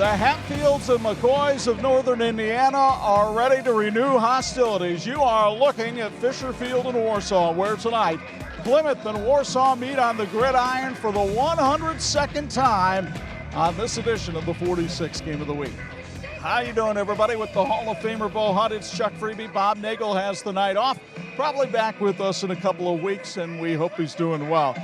The Hatfields and McCoys of Northern Indiana are ready to renew hostilities. You are looking at Fisher Field in Warsaw, where tonight Plymouth and Warsaw meet on the gridiron for the 102nd time on this edition of the 46th Game of the Week. How you doing, everybody? With the Hall of Famer Bo Hunt, it's Chuck Freeby. Bob Nagel has the night off, probably back with us in a couple of weeks, and we hope he's doing well.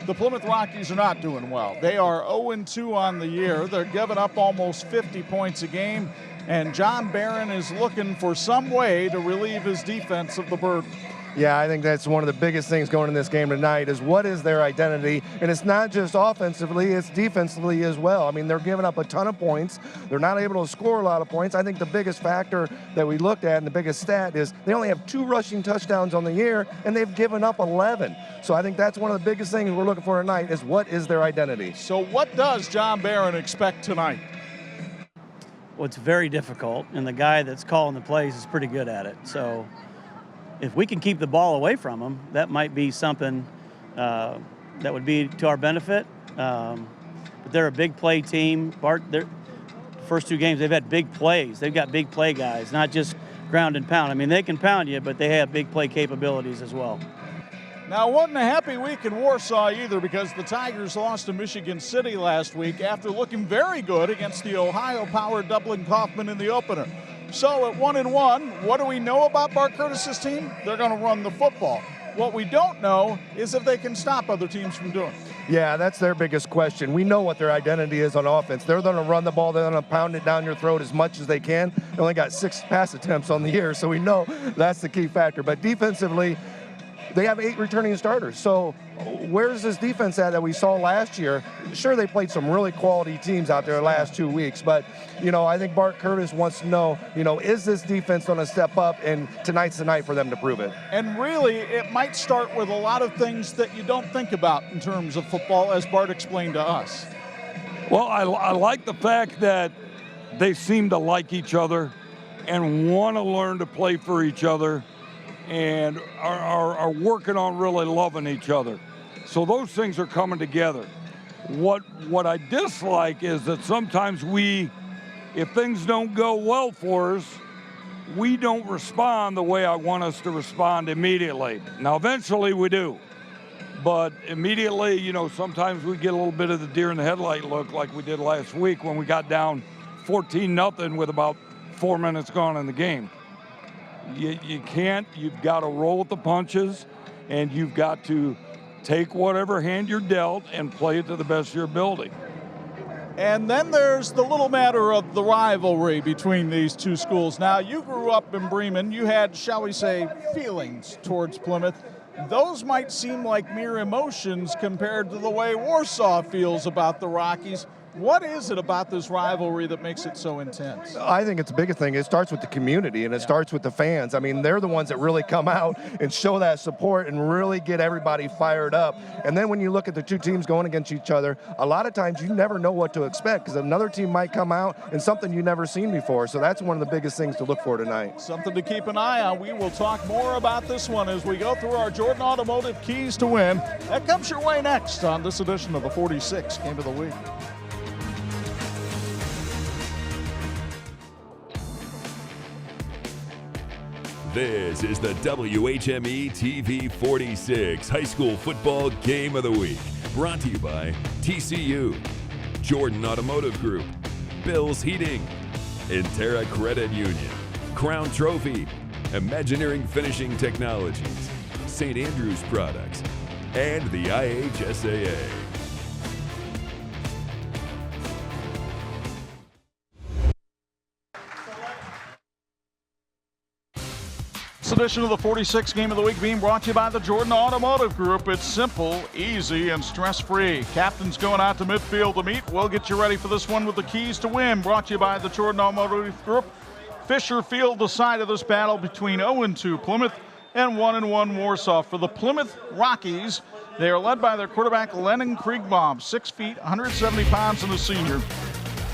The Plymouth Rockies are not doing well. They are 0-2 on the year. They're giving up almost 50 points a game, and John Barron is looking for some way to relieve his defense of the burden. Yeah, I think that's one of the biggest things going in this game tonight is what is their identity? And it's not just offensively, it's defensively as well. I mean, they're giving up a ton of points. They're not able to score a lot of points. I think the biggest factor that we looked at and the biggest stat is they only have 2 rushing touchdowns on the year, and they've given up 11. So I think that's one of the biggest things we're looking for tonight is what is their identity. So what does John Barron expect tonight? Well, it's very difficult, and the guy that's calling the plays is pretty good at it. So if we can keep the ball away from them, that might be something that would be to our benefit. But they're a big play team. Bart, their first 2 games, they've had big plays. They've got big play guys, not just ground and pound. I mean, they can pound you, but they have big play capabilities as well. Now, it wasn't a happy week in Warsaw either because the Tigers lost to Michigan City last week after looking very good against the Ohio-powered Dublin Kaufman in the opener. So at 1-1, what do we know about Bart Curtis's team? They're going to run the football. What we don't know is if they can stop other teams from doing it. Yeah, that's their biggest question. We know what their identity is on offense. They're going to run the ball. They're going to pound it down your throat as much as they can. They only got 6 pass attempts on the year, so we know that's the key factor. But defensively, they have 8 returning starters. So where's this defense at that we saw last year? Sure, they played some really quality teams out there the last 2 weeks, but, I think Bart Curtis wants to know, is this defense going to step up? And tonight's the night for them to prove it. And really, it might start with a lot of things that you don't think about in terms of football, as Bart explained to us. Well, I like the fact that they seem to like each other and want to learn to play for each other and are working on really loving each other. So those things are coming together. What I dislike is that sometimes if things don't go well for us, we don't respond the way I want us to respond immediately. Now, eventually we do. But immediately, sometimes we get a little bit of the deer in the headlight look like we did last week when we got down 14-0 with about 4 minutes gone in the game. You can't, you've got to roll with the punches, and you've got to take whatever hand you're dealt and play it to the best of your ability. And then there's the little matter of the rivalry between these two schools. Now, you grew up in Bremen. You had, shall we say, feelings towards Plymouth. Those might seem like mere emotions compared to the way Warsaw feels about the Rockies. What is it about this rivalry that makes it so intense? I think it's the biggest thing. It starts with the community, and it starts with the fans. I mean, they're the ones that really come out and show that support and really get everybody fired up. And then when you look at the 2 teams going against each other, a lot of times you never know what to expect because another team might come out and something you've never seen before. So that's one of the biggest things to look for tonight. Something to keep an eye on. We will talk more about this one as we go through our Jordan Automotive Keys to Win. That comes your way next on this edition of the 46th Game of the Week. This is the WHME TV 46 High School Football Game of the Week. Brought to you by TCU, Jordan Automotive Group, Bill's Heating, Intera Credit Union, Crown Trophy, Imagineering Finishing Technologies, St. Andrews Products, and the IHSAA. This edition of the 46th Game of the Week being brought to you by the Jordan Automotive Group. It's simple, easy, and stress-free. Captain's going out to midfield to meet. We'll get you ready for this one with the keys to win. Brought to you by the Jordan Automotive Group. Fisher Field, the side of this battle between 0-2 Plymouth and 1-1 Warsaw. For the Plymouth Rockies, they are led by their quarterback, Lennon Kriegbaum, 6 feet, 170 pounds, and a senior.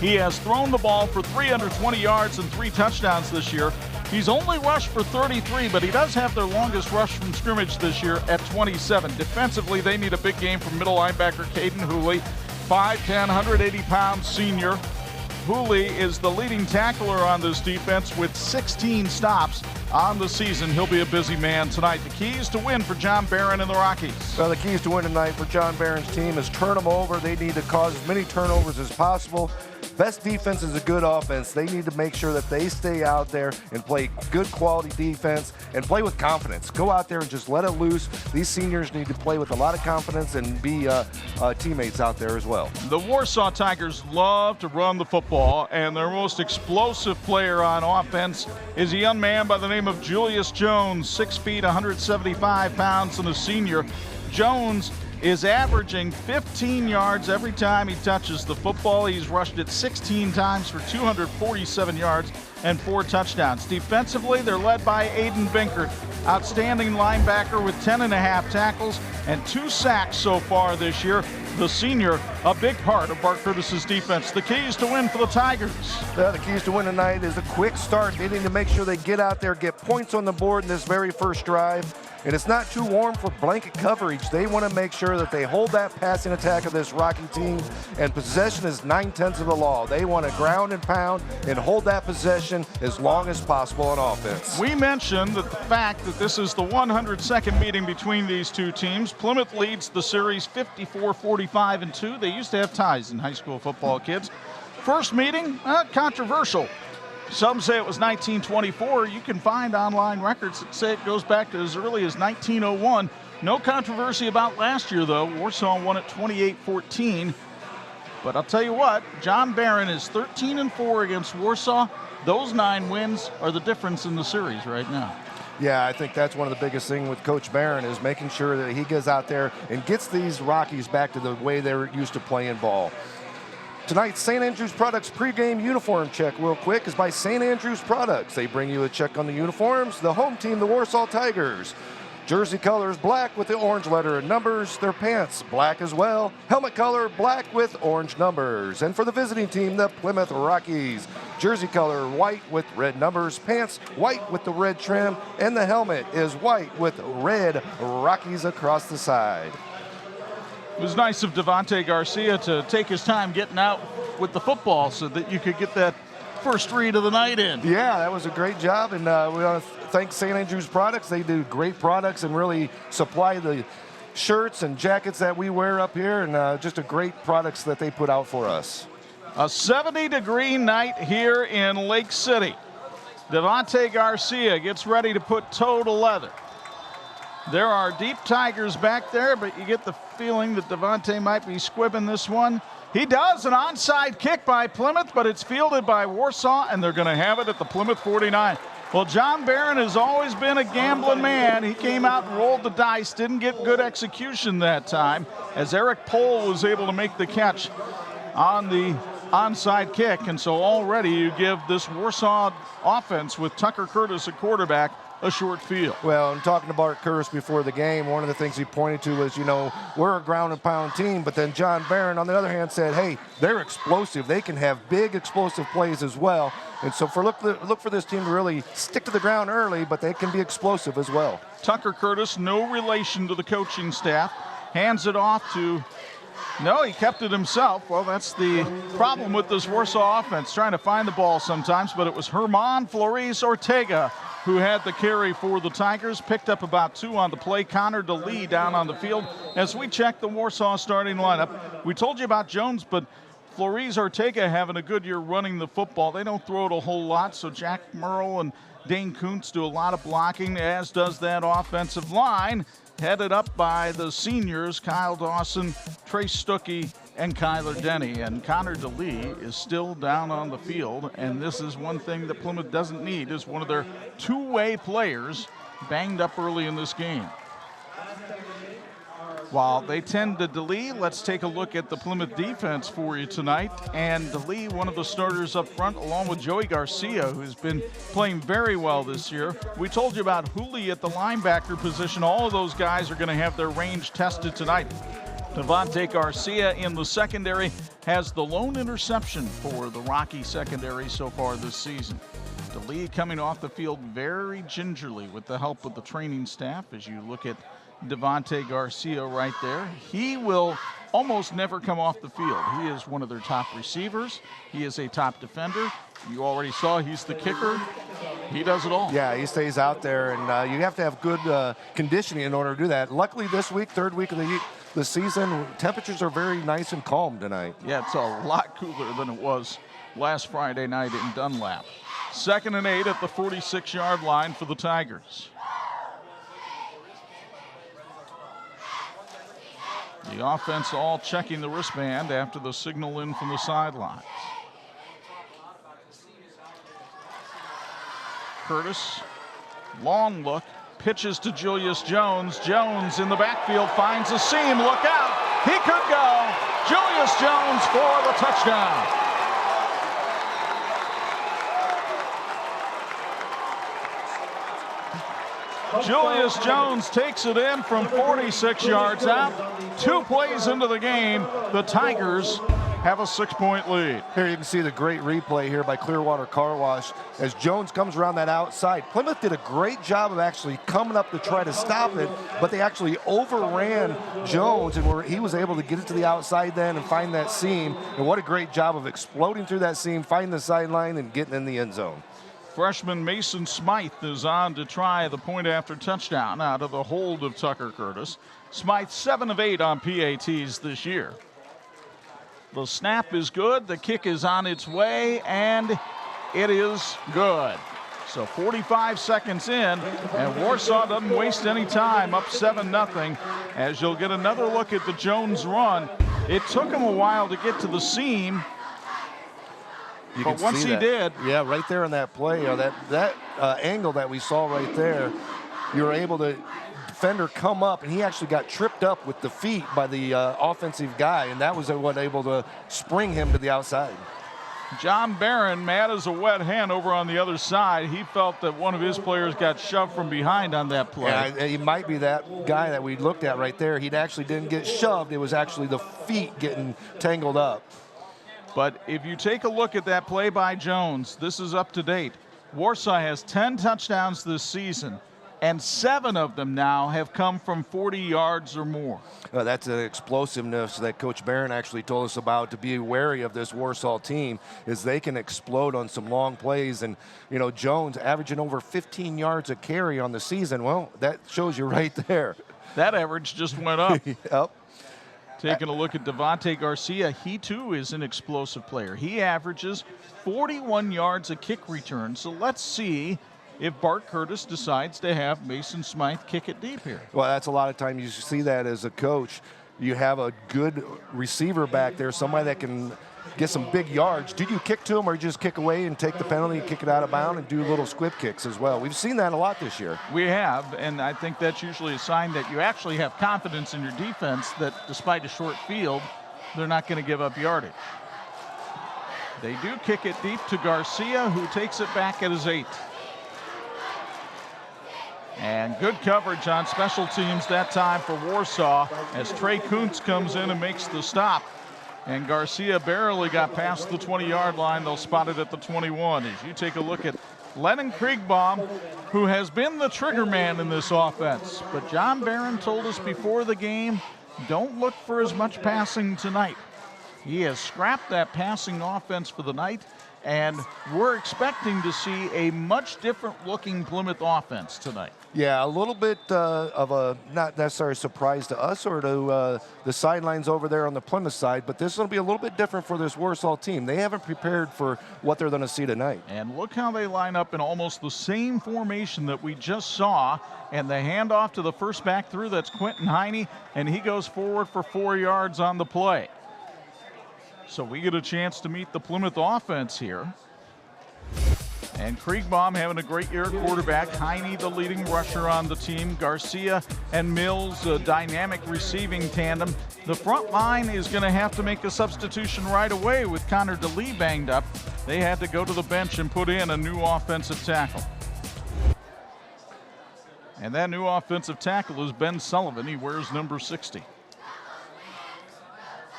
He has thrown the ball for 320 yards and 3 touchdowns this year. He's only rushed for 33, but he does have their longest rush from scrimmage this year at 27. Defensively, they need a big game from middle linebacker Caden Hooley, 5'10", 180-pound senior. Hooley is the leading tackler on this defense with 16 stops on the season. He'll be a busy man tonight. The keys to win for John Barron and the Rockies. Well, the keys to win tonight for John Barron's team is turn them over. They need to cause as many turnovers as possible. Best defense is a good offense. They need to make sure that they stay out there and play good quality defense and play with confidence. Go out there and just let it loose. These seniors need to play with a lot of confidence and be teammates out there as well. The Warsaw Tigers love to run the football, and their most explosive player on offense is a young man by the name of Julius Jones, 6 feet, 175 pounds, and a senior. Jones is averaging 15 yards every time he touches the football. He's rushed it 16 times for 247 yards and 4 touchdowns. Defensively, they're led by Aiden Binkert, outstanding linebacker with 10.5 tackles and 2 sacks so far this year. The senior, a big part of Bart Curtis's defense. The keys to win for the Tigers. The keys to win tonight is a quick start. They need to make sure they get out there, get points on the board in this very first drive. And it's not too warm for blanket coverage. They want to make sure that they hold that passing attack of this Rocky team, and possession is 9/10 of the law. They want to ground and pound and hold that possession as long as possible on offense. We mentioned that the fact that this is the 102nd meeting between these two teams. Plymouth leads the series 54-45-2. They used to have ties in high school football, kids. First meeting, controversial. Some say it was 1924. You can find online records that say it goes back to as early as 1901. No controversy about last year, though. Warsaw won it 28-14. But I'll tell you what, John Barron is 13-4 against Warsaw. Those 9 wins are the difference in the series right now. Yeah, I think that's one of the biggest things with Coach Barron is making sure that he gets out there and gets these Rockies back to the way they're used to playing ball. Tonight's St. Andrews Products pregame uniform check real quick is by St. Andrews Products. They bring you a check on the uniforms. The home team, the Warsaw Tigers. Jersey colors black with the orange letter and numbers. Their pants black as well. Helmet color black with orange numbers. And for the visiting team, the Plymouth Rockies. Jersey color white with red numbers. Pants white with the red trim. And the helmet is white with red Rockies across the side. It was nice of Devontae Garcia to take his time getting out with the football so that you could get that first read of the night in. Yeah, that was a great job, and we want to thank St. Andrews Products. They do great products and really supply the shirts and jackets that we wear up here, and just a great products that they put out for us. A 70-degree night here in Lake City. Devontae Garcia gets ready to put toe to leather. There are deep Tigers back there, but you get the feeling that Devontae might be squibbing this one. He does, an onside kick by Plymouth, but it's fielded by Warsaw, and they're going to have it at the Plymouth 49. Well, John Barron has always been a gambling man. He came out and rolled the dice, didn't get good execution that time, as Eric Pohl was able to make the catch on the onside kick. And so already you give this Warsaw offense with Tucker Curtis at quarterback a short field. Well, and talking to Bart Curtis before the game, one of the things he pointed to was, you know, we're a ground and pound team, but then John Barron, on the other hand, said, hey, they're explosive. They can have big explosive plays as well. And so look for this team to really stick to the ground early, but they can be explosive as well. Tucker Curtis, no relation to the coaching staff, hands it off to, no, he kept it himself. Well, that's the problem with this Warsaw offense, trying to find the ball sometimes, but it was Herman Flores Ortega who had the carry for the Tigers, picked up about 2 on the play. Connor DeLee down on the field. As we check the Warsaw starting lineup, we told you about Jones, but Flores Ortega having a good year running the football. They don't throw it a whole lot, so Jack Merle and Dane Kuntz do a lot of blocking, as does that offensive line, headed up by the seniors, Kyle Dawson, Trace Stuckey, and Kyler Denny. And Connor DeLee is still down on the field, and this is one thing that Plymouth doesn't need, is one of their two-way players banged up early in this game. While they tend to DeLee, let's take a look at the Plymouth defense for you tonight. And DeLee, one of the starters up front, along with Joey Garcia, who's been playing very well this year. We told you about Hooley at the linebacker position. All of those guys are going to have their range tested tonight. Devontae Garcia in the secondary has the lone interception for the Rocky secondary so far this season. DeLee coming off the field very gingerly with the help of the training staff as you look at Devontae Garcia right there. He will almost never come off the field. He is one of their top receivers. He is a top defender. You already saw he's the kicker. He does it all. Yeah, he stays out there, and you have to have good conditioning in order to do that. Luckily this week, third week of the season, temperatures are very nice and calm tonight. Yeah, it's a lot cooler than it was last Friday night in Dunlap. 2nd and 8 at the 46-yard line for the Tigers. The offense all checking the wristband after the signal in from the sidelines. Curtis, long look, pitches to Julius Jones. Jones in the backfield finds a seam. Look out. He could go. Julius Jones for the touchdown. Julius Jones takes it in from 46 yards out. 2 plays into the game, the Tigers have a 6-point lead. Here you can see the great replay here by Clearwater Car Wash as Jones comes around that outside. Plymouth did a great job of actually coming up to try to stop it, but they actually overran Jones, and he was able to get it to the outside then and find that seam. And what a great job of exploding through that seam, finding the sideline, and getting in the end zone. Freshman Mason Smythe is on to try the point after touchdown out of the hold of Tucker Curtis. Smythe 7 of 8 on PATs this year. The snap is good, the kick is on its way, and it is good. So 45 seconds in, and Warsaw doesn't waste any time, up 7-0, as you'll get another look at the Jones run. It took him a while to get to the seam, but once he did. Yeah, right there in that play, that angle that we saw right there, you were able to defender come up, and he actually got tripped up with the feet by the offensive guy, and that was what able to spring him to the outside. John Barron, mad as a wet hen over on the other side. He felt that one of his players got shoved from behind on that play. Yeah, he might be that guy that we looked at right there. He actually didn't get shoved. It was actually the feet getting tangled up. But if you take a look at that play by Jones, this is up to date. Warsaw has 10 touchdowns this season, and 7 of them now have come from 40 yards or more. That's an explosiveness that Coach Barron actually told us about, to be wary of this Warsaw team, is they can explode on some long plays. And, you know, Jones averaging over 15 yards a carry on the season. Well, that shows you right there. That average just went up. Yep. Taking a look at Devontae Garcia, he too is an explosive player. He averages 41 yards a kick return. So let's see if Bart Curtis decides to have Mason Smythe kick it deep here. Well, that's a lot of times you see that as a coach. You have a good receiver back there, somebody that can get some big yards. Do you kick to him, or just kick away and take the penalty and kick it out of bounds and do little squib kicks as well? We've seen that a lot this year. We have, and I think that's usually a sign that you actually have confidence in your defense, that despite a short field, they're not going to give up yardage. They do kick it deep to Garcia, who takes it back at his 8. And good coverage on special teams that time for Warsaw, as Trey Kuntz comes in and makes the stop. And Garcia barely got past the 20-yard line. They'll spot it at the 21. As you take a look at Lennon Kriegbaum, who has been the trigger man in this offense. But John Barron told us before the game, don't look for as much passing tonight. He has scrapped that passing offense for the night, and we're expecting to see a much different looking Plymouth offense tonight. Yeah, a little bit of a not necessarily surprise to us or to the sidelines over there on the Plymouth side, but this will be a little bit different for this Warsaw team. They haven't prepared for what they're going to see tonight. And look how they line up in almost the same formation that we just saw, and the handoff to the first back through, that's Quentin Heine, and he goes forward for 4 yards on the play. So we get a chance to meet the Plymouth offense here. And Kriegbaum having a great year at quarterback. Heine, the leading rusher on the team. Garcia and Mills, a dynamic receiving tandem. The front line is going to have to make a substitution right away with Connor DeLee banged up. They had to go to the bench and put in a new offensive tackle. And that new offensive tackle is Ben Sullivan. He wears number 60.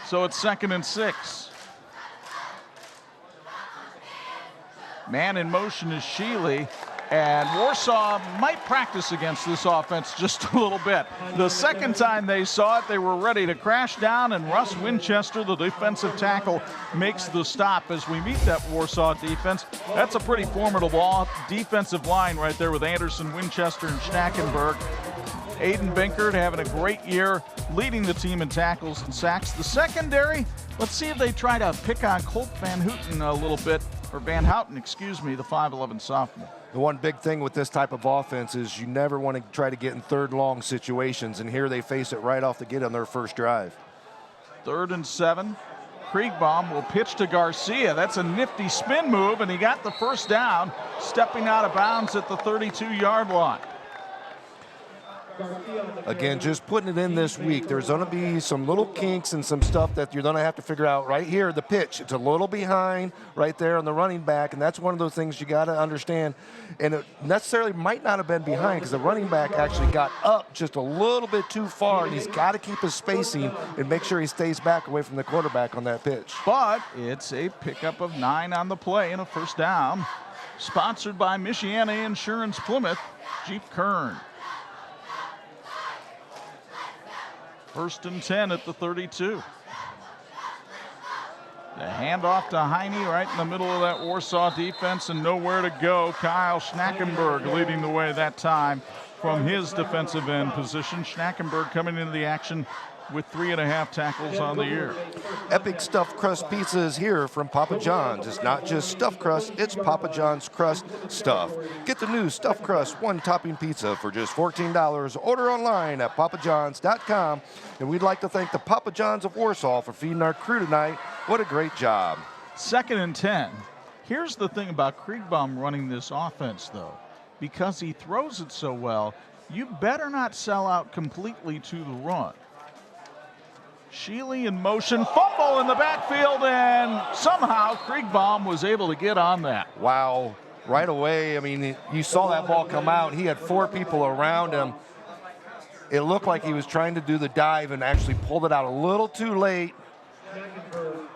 So it's 2nd and 6. Man in motion is Sheely. And Warsaw might practice against this offense just a little bit. The second time they saw it, they were ready to crash down, and Russ Winchester, the defensive tackle, makes the stop as we meet that Warsaw defense. That's a pretty formidable defensive line right there with Anderson, Winchester, and Schnackenberg. Aiden Binkert having a great year, leading the team in tackles and sacks. The secondary, let's see if they try to pick on Colt Van Houten a little bit, or Van Houten, excuse me, the 5'11 sophomore. The one big thing with this type of offense is you never want to try to get in third long situations, and here they face it right off the get on their first drive. 3rd and 7. Kriegbaum will pitch to Garcia. That's a nifty spin move, and he got the first down, stepping out of bounds at the 32-yard line. Again, just putting it in this week, there's going to be some little kinks and some stuff that you're going to have to figure out. Right here, the pitch, it's a little behind right there on the running back, and that's one of those things you got to understand. And it necessarily might not have been behind because the running back actually got up just a little bit too far, and he's got to keep his spacing and make sure he stays back away from the quarterback on that pitch. But it's a pickup of 9 on the play and a first down. Sponsored by Michiana Insurance Plymouth, Jeep Kern. 1st and 10 at the 32. The handoff to Heine right in the middle of that Warsaw defense, and nowhere to go. Kyle Schnackenberg leading the way that time from his defensive end position. Schnackenberg coming into the action with 3.5 tackles on the year. Epic stuffed crust pizza is here from Papa John's. It's not just stuffed crust, it's Papa John's crust stuff. Get the new stuffed crust one-topping pizza for just $14. Order online at papajohns.com. And we'd like to thank the Papa John's of Warsaw for feeding our crew tonight. What a great job. 2nd and 10. Here's the thing about Kriegbaum running this offense, though. Because he throws it so well, you better not sell out completely to the run. Sheely in motion, fumble in the backfield, and somehow Kriegbaum was able to get on that. Wow, right away, I mean, you saw that ball come out. He had 4 people around him. It looked like he was trying to do the dive and actually pulled it out a little too late.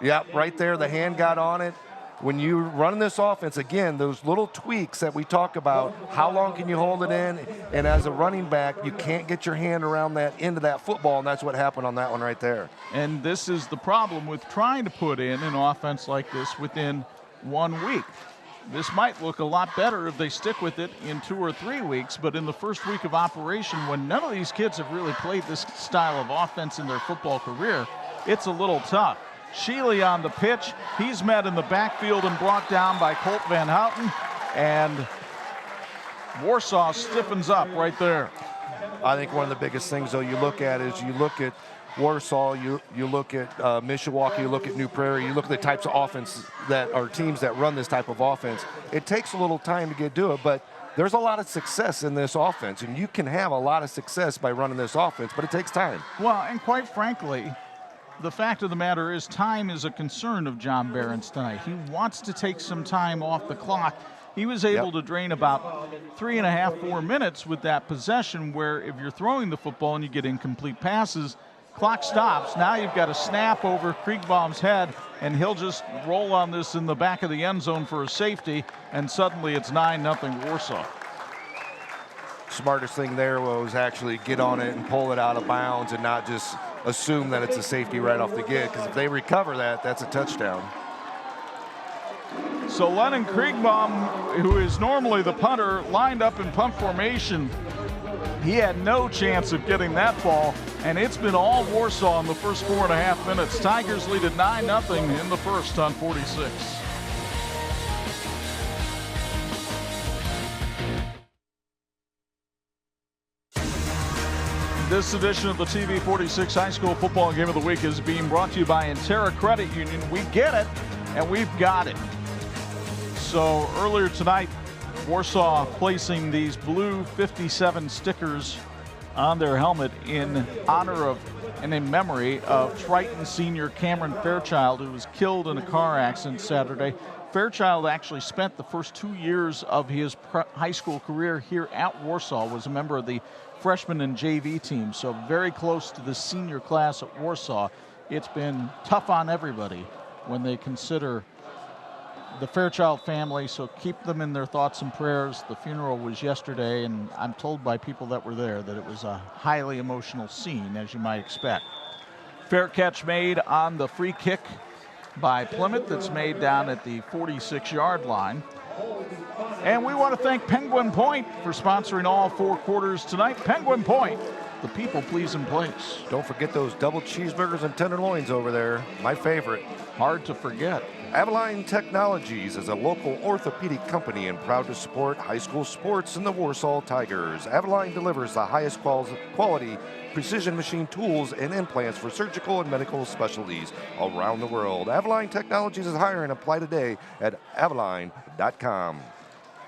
Yep, right there, the hand got on it. When you run this offense, again, those little tweaks that we talk about, how long can you hold it in? And as a running back, you can't get your hand around that end of that football, and that's what happened on that one right there. And this is the problem with trying to put in an offense like this within 1 week. This might look a lot better if they stick with it in 2 or 3 weeks, but in the first week of operation, when none of these kids have really played this style of offense in their football career, it's a little tough. Sheely on the pitch. He's met in the backfield and brought down by Colt Van Houten, and Warsaw stiffens up right there. I think one of the biggest things, though, you look at is you look at Warsaw, you look at Mishawaka, you look at New Prairie, you look at the types of offense that are teams that run this type of offense. It takes a little time to get to it, but there's a lot of success in this offense, and you can have a lot of success by running this offense, but it takes time. Well, and quite frankly, the fact of the matter is time is a concern of John Barron's tonight. He wants to take some time off the clock. He was able to drain about 3.5, 4 minutes with that possession, where if you're throwing the football and you get incomplete passes, clock stops. Now you've got a snap over Kriegbaum's head, and he'll just roll on this in the back of the end zone for a safety, and suddenly it's 9-0 Warsaw. Smartest thing there was actually get on it and pull it out of bounds and not just assume that it's a safety right off the get, because if they recover that, that's a touchdown. So Lennon Kriegbaum, who is normally the punter, lined up in punt formation. He had no chance of getting that ball, and it's been all Warsaw in the first 4.5 minutes. Tigers lead at 9-0 in the first on 46. This edition of the TV 46 High School Football Game of the Week is being brought to you by Intera Credit Union. We get it, and we've got it. So earlier tonight, Warsaw placing these blue 57 stickers on their helmet in honor of and in memory of Triton senior Cameron Fairchild, who was killed in a car accident Saturday. Fairchild actually spent the first 2 years of his high school career here at Warsaw, was a member of the freshman and JV team, so very close to the senior class at Warsaw. It's been tough on everybody when they consider the Fairchild family, so keep them in their thoughts and prayers. The funeral was yesterday, and I'm told by people that were there that it was a highly emotional scene, as you might expect. Fair catch made on the free kick by Plymouth. That's made down at the 46-yard line. And we want to thank Penguin Point for sponsoring all 4 quarters tonight. Penguin Point, the people-pleasing place. Don't forget those double cheeseburgers and tenderloins over there. My favorite. Hard to forget. Avaline Technologies is a local orthopedic company and proud to support high school sports in the Warsaw Tigers. Avaline delivers the highest quality precision machine tools and implants for surgical and medical specialties around the world. Avaline Technologies is hiring. Apply today at avaline.com.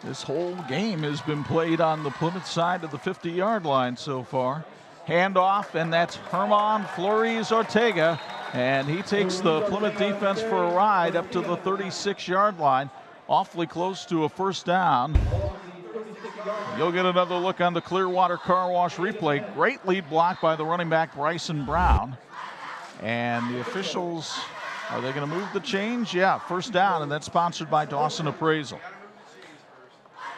This whole game has been played on the Plymouth side of the 50-yard line so far. Handoff, and that's Herman Flores Ortega, and he takes the Plymouth defense for a ride up to the 36-yard line, awfully close to a first down. You'll get another look on the Clearwater Car Wash replay. Great lead block by the running back Bryson Brown. And the officials, are they going to move the change? Yeah, first down, and that's sponsored by Dawson Appraisal.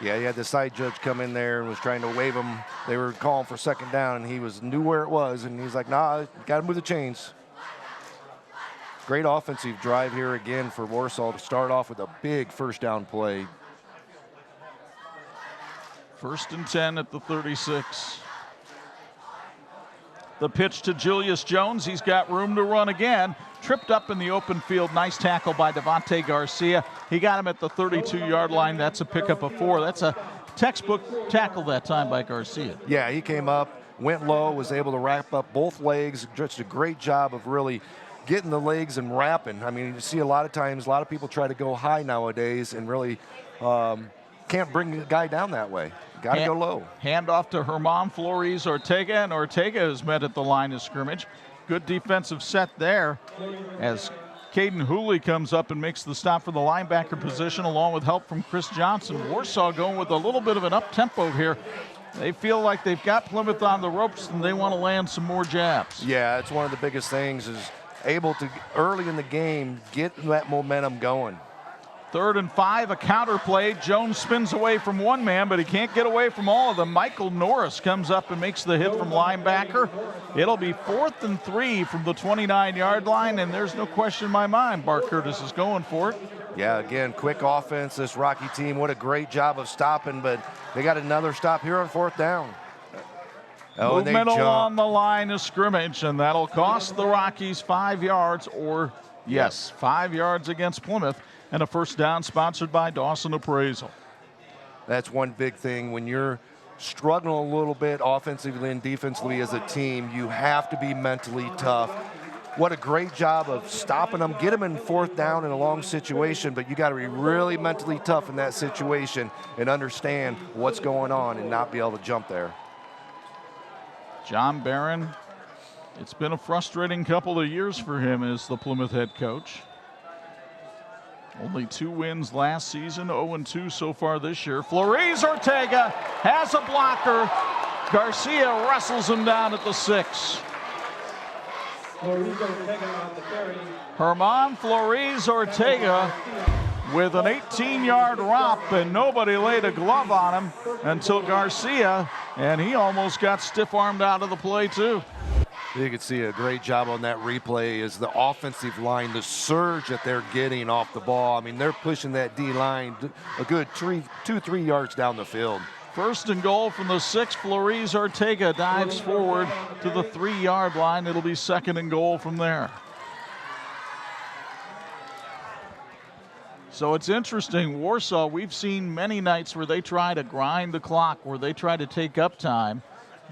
Yeah, he had the side judge come in there and was trying to wave him. They were calling for second down, and he knew where it was, and he's like, nah, got to move the chains. Great offensive drive here again for Warsaw to start off with a big first down play. 1st and 10 at the 36. The pitch to Julius Jones. He's got room to run again. Tripped up in the open field. Nice tackle by Devontae Garcia. He got him at the 32-yard line. That's a pickup of 4. That's a textbook tackle that time by Garcia. Yeah, he came up, went low, was able to wrap up both legs. Just a great job of really getting the legs and wrapping. I mean, you see a lot of times, a lot of people try to go high nowadays and really can't bring the guy down that way. Got to go low. Handoff to Herman Flores Ortega, and Ortega is met at the line of scrimmage. Good defensive set there as Caden Hooley comes up and makes the stop for the linebacker position along with help from Chris Johnson. Warsaw going with a little bit of an up-tempo here. They feel like they've got Plymouth on the ropes and they want to land some more jabs. Yeah, it's one of the biggest things is able to, early in the game, get that momentum going. 3rd and 5, a counter play. Jones spins away from one man, but he can't get away from all of them. Michael Norris comes up and makes the hit from linebacker. It'll be 4th and 3 from the 29-yard line, and there's no question in my mind Bart Curtis is going for it. Yeah, again, quick offense, this Rocky team. What a great job of stopping, but they got another stop here on 4th down. Oh, movement along the line of scrimmage, and that'll cost the Rockies 5 yards, or yes, 5 yards against Plymouth. And a first down sponsored by Dawson Appraisal. That's one big thing. When you're struggling a little bit offensively and defensively as a team, you have to be mentally tough. What a great job of stopping them, get them in 4th down in a long situation, but you got to be really mentally tough in that situation and understand what's going on and not be able to jump there. John Barron, it's been a frustrating couple of years for him as the Plymouth head coach. Only 2 wins last season, 0-2 so far this year. Flores Ortega has a blocker. Garcia wrestles him down at the 6. Herman Flores Ortega with an 18-yard romp, and nobody laid a glove on him until Garcia, and he almost got stiff-armed out of the play too. You can see a great job on that replay is the offensive line, the surge that they're getting off the ball. I mean, they're pushing that D-line a good 2-3 yards down the field. 1st and goal from the 6. Flores Ortega dives forward to the 3-yard line. It'll be 2nd and goal from there. So it's interesting, Warsaw, we've seen many nights where they try to grind the clock, where they try to take up time.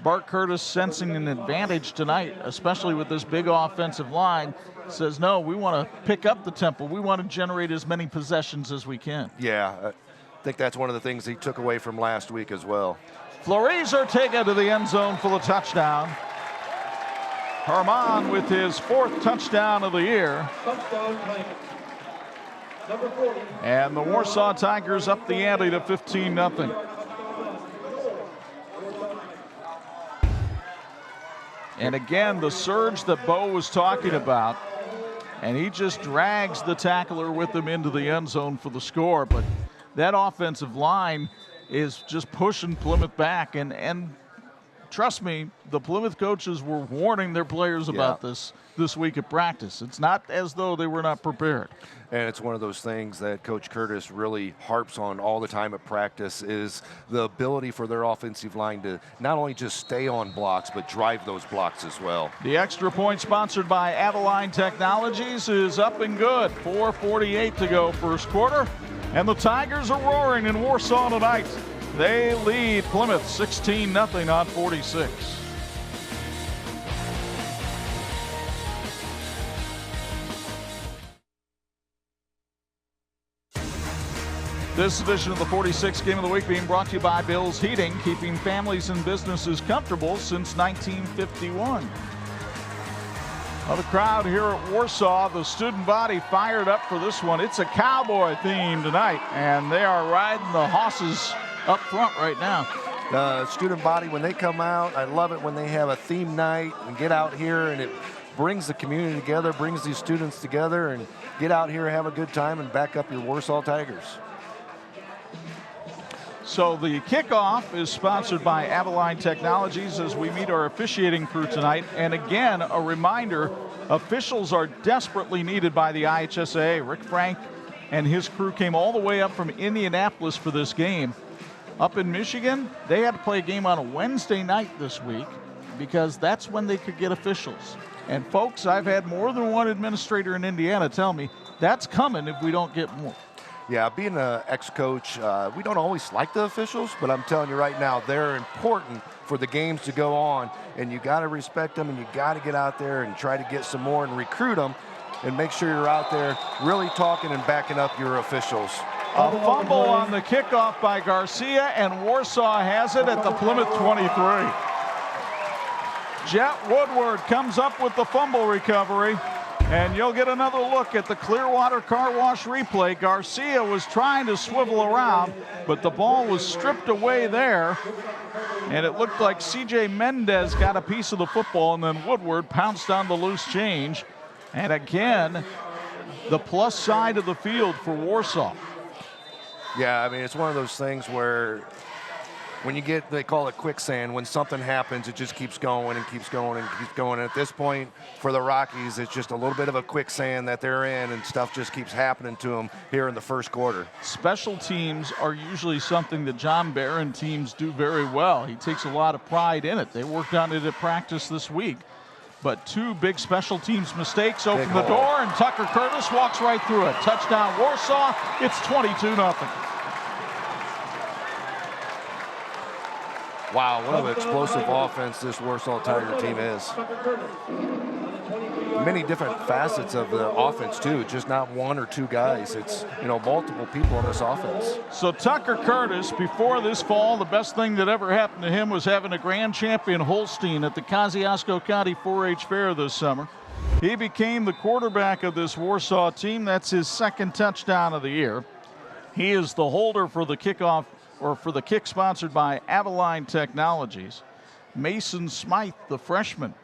Bart Curtis, sensing an advantage tonight, especially with this big offensive line, says, no, we want to pick up the tempo. We want to generate as many possessions as we can. Yeah, I think that's one of the things he took away from last week as well. Flores Ortega to the end zone for the touchdown. Herman with his 4th touchdown of the year. And the Warsaw Tigers up the ante to 15-0. And again, the surge that Bo was talking about. and he just drags the tackler with him into the end zone for the score. But that offensive line is just pushing Plymouth back, and trust me, the Plymouth coaches were warning their players about this week at practice. It's not as though they were not prepared. And it's one of those things that Coach Curtis really harps on all the time at practice, is the ability for their offensive line to not only just stay on blocks, but drive those blocks as well. The extra point, sponsored by Avalon Technologies, is up and good. 4:48 to go first quarter, and the Tigers are roaring in Warsaw tonight. They lead Plymouth 16-0 on 46. This edition of the 46 Game of the Week being brought to you by Bill's Heating, keeping families and businesses comfortable since 1951. Well, the crowd here at Warsaw, the student body fired up for this one. It's a cowboy theme tonight, and they are riding the horses up front right now. The student body, when they come out, I love it when they have a theme night and get out here, and it brings the community together, brings these students together, and get out here, have a good time, and back up your Warsaw Tigers. So the kickoff is sponsored by Avalon Technologies as we meet our officiating crew tonight. And again, a reminder, officials are desperately needed by the IHSAA. Rick Frank and his crew came all the way up from Indianapolis for this game. Up in Michigan, they had to play a game on a Wednesday night this week because that's when they could get officials. And folks, I've had more than one administrator in Indiana tell me that's coming if we don't get more. Yeah, being an ex-coach, we don't always like the officials, but I'm telling you right now, they're important for the games to go on, and you got to respect them, and you got to get out there and try to get some more and recruit them, and make sure you're out there really talking and backing up your officials. A fumble on the kickoff by Garcia, and Warsaw has it at the Plymouth 23. Jet Woodward comes up with the fumble recovery. And you'll get another look at the Clearwater Car Wash replay. Garcia was trying to swivel around, but the ball was stripped away there. And it looked like C.J. Mendez got a piece of the football, and then Woodward pounced on the loose change. And again, the plus side of the field for Warsaw. Yeah, I mean, it's one of those things where when you get, they call it quicksand, when something happens, it just keeps going and keeps going and keeps going. And at this point, for the Rockies, it's just a little bit of a quicksand that they're in, and stuff just keeps happening to them here in the first quarter. Special teams are usually something that John Barron teams do very well. He takes a lot of pride in it. They worked on it at practice this week. But two big special teams mistakes open the door, and Tucker Curtis walks right through it. Touchdown Warsaw. It's 22-0. Wow, what an explosive offense this Warsaw Tiger team is. Many different facets of the offense, too. Just not one or two guys. It's, you know, multiple people on this offense. So Tucker Curtis, before this fall, the best thing that ever happened to him was having a grand champion Holstein at the Kosciuszko County 4-H Fair this summer. He became the quarterback of this Warsaw team. That's his second touchdown of the year. He is the holder for the kickoff, or for the kick sponsored by Avalon Technologies. Mason Smythe, the freshman.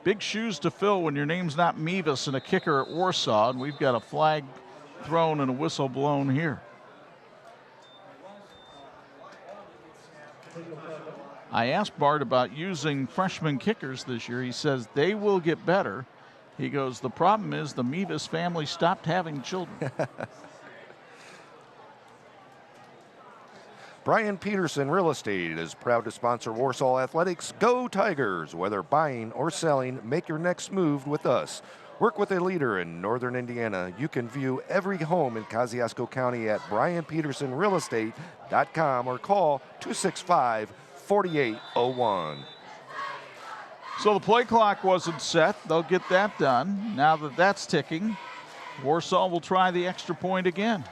Big shoes to fill when your name's not Mevis and a kicker at Warsaw, and we've got a flag thrown and a whistle blown here. I asked Bart about using freshman kickers this year. He says they will get better. He goes, the problem is the Mevis family stopped having children. Brian Peterson Real Estate is proud to sponsor Warsaw Athletics. Go Tigers! Whether buying or selling, make your next move with us. Work with a leader in Northern Indiana. You can view every home in Kosciuszko County at brianpetersonrealestate.com or call 265-4801. So the play clock wasn't set. They'll get that done. Now that that's ticking, Warsaw will try the extra point again.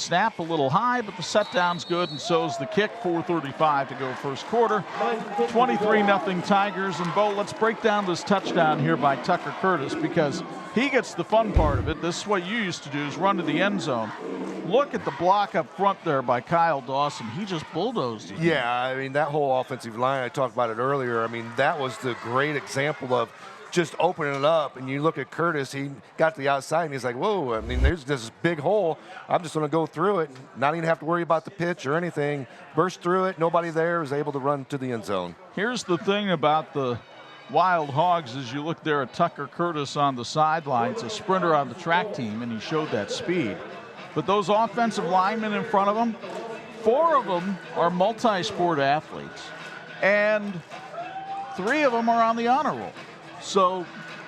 snap a little high, but the set down's good, and so's the kick. 4:35 to go first quarter. 23-0 Tigers. And Bo, let's break down this touchdown here by Tucker Curtis, because he gets the fun part of it. This is what you used to do, is run to the end zone. Look at the block up front there by Kyle Dawson. He just bulldozed it. Yeah, I mean, that whole offensive line, I talked about it earlier. I mean, that was the great example of just opening it up. And you look at Curtis, he got to the outside, and he's like, whoa, I mean, there's this big hole. I'm just going to go through it, not even have to worry about the pitch or anything. Burst through it, nobody there, was able to run to the end zone. Here's the thing about the Wild Hogs, as you look there at Tucker Curtis on the sidelines, a sprinter on the track team, and he showed that speed. But those offensive linemen in front of him, 4 of them are multi-sport athletes, and 3 of them are on the honor roll. So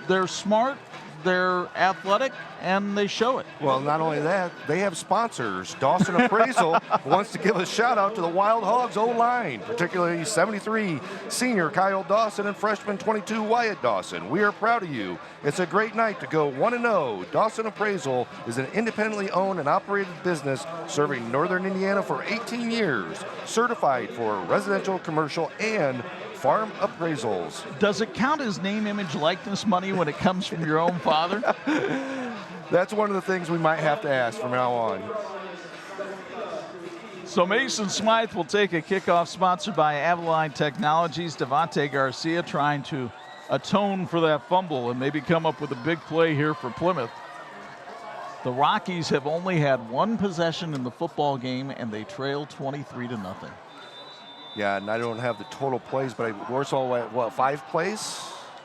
they're smart, they're athletic, and they show it. Well, not only that, they have sponsors. Dawson Appraisal wants to give a shout out to the Wild Hogs O-line, particularly 73 senior Kyle Dawson and freshman 22 Wyatt Dawson. We are proud of you. It's a great night to go 1-0. Dawson Appraisal is an independently owned and operated business serving Northern Indiana for 18 years, certified for residential, commercial, and farm appraisals. Does it count as name, image, likeness money when it comes from your own father? That's one of the things we might have to ask from now on. So Mason Smythe will take a kickoff, sponsored by Avaline Technologies. Devontae Garcia trying to atone for that fumble and maybe come up with a big play here for Plymouth. The Rockies have only had 1 possession in the football game, and they trail 23-0. Yeah, and I don't have the total plays, but Warsaw, what, 5 plays?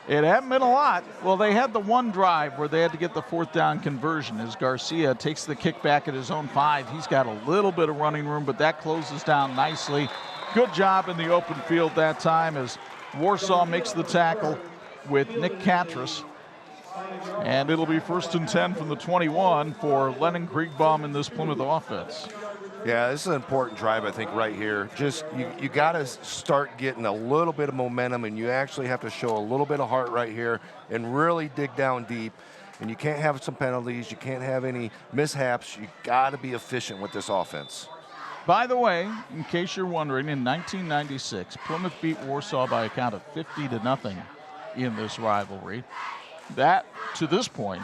It hadn't been a lot. Well, they had the one drive where they had to get the 4th down conversion as Garcia takes the kick back at his own 5. He's got a little bit of running room, but that closes down nicely. Good job in the open field that time as Warsaw makes the tackle with Nick Catras. And it'll be 1st and 10 from the 21 for Lennon Kriegbaum in this Plymouth offense. Yeah, this is an important drive, I think, right here. Just, you got to start getting a little bit of momentum, and you actually have to show a little bit of heart right here and really dig down deep. And you can't have some penalties. You can't have any mishaps. You got to be efficient with this offense. By the way, in case you're wondering, in 1996, Plymouth beat Warsaw by a count of 50-0 in this rivalry. That, to this point,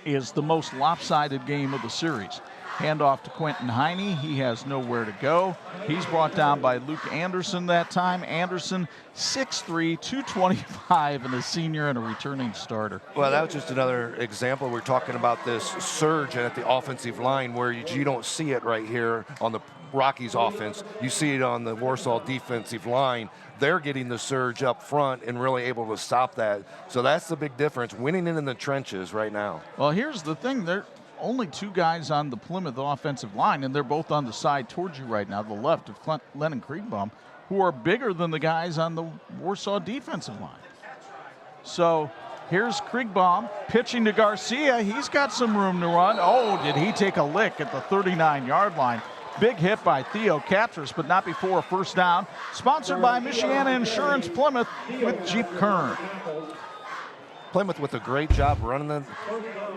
is the most lopsided game of the series. Handoff to Quentin Heine. He has nowhere to go. He's brought down by Luke Anderson that time. Anderson, 6'3", 225, and a senior and a returning starter. Well, that was just another example. We're talking about this surge at the offensive line where you don't see it right here on the Rockies offense. You see it on the Warsaw defensive line. They're getting the surge up front and really able to stop that. So that's the big difference, winning it in the trenches right now. Well, here's the thing. There are only 2 guys on the Plymouth offensive line, and they're both on the side towards you right now, the left of Lennon Kriegbaum, who are bigger than the guys on the Warsaw defensive line. So here's Kriegbaum pitching to Garcia. He's got some room to run. Oh, did he take a lick at the 39-yard line? Big hit by Theo Catras, but not before a 1st down. Sponsored by Michiana Insurance Plymouth with Jeep Kern. Plymouth with a great job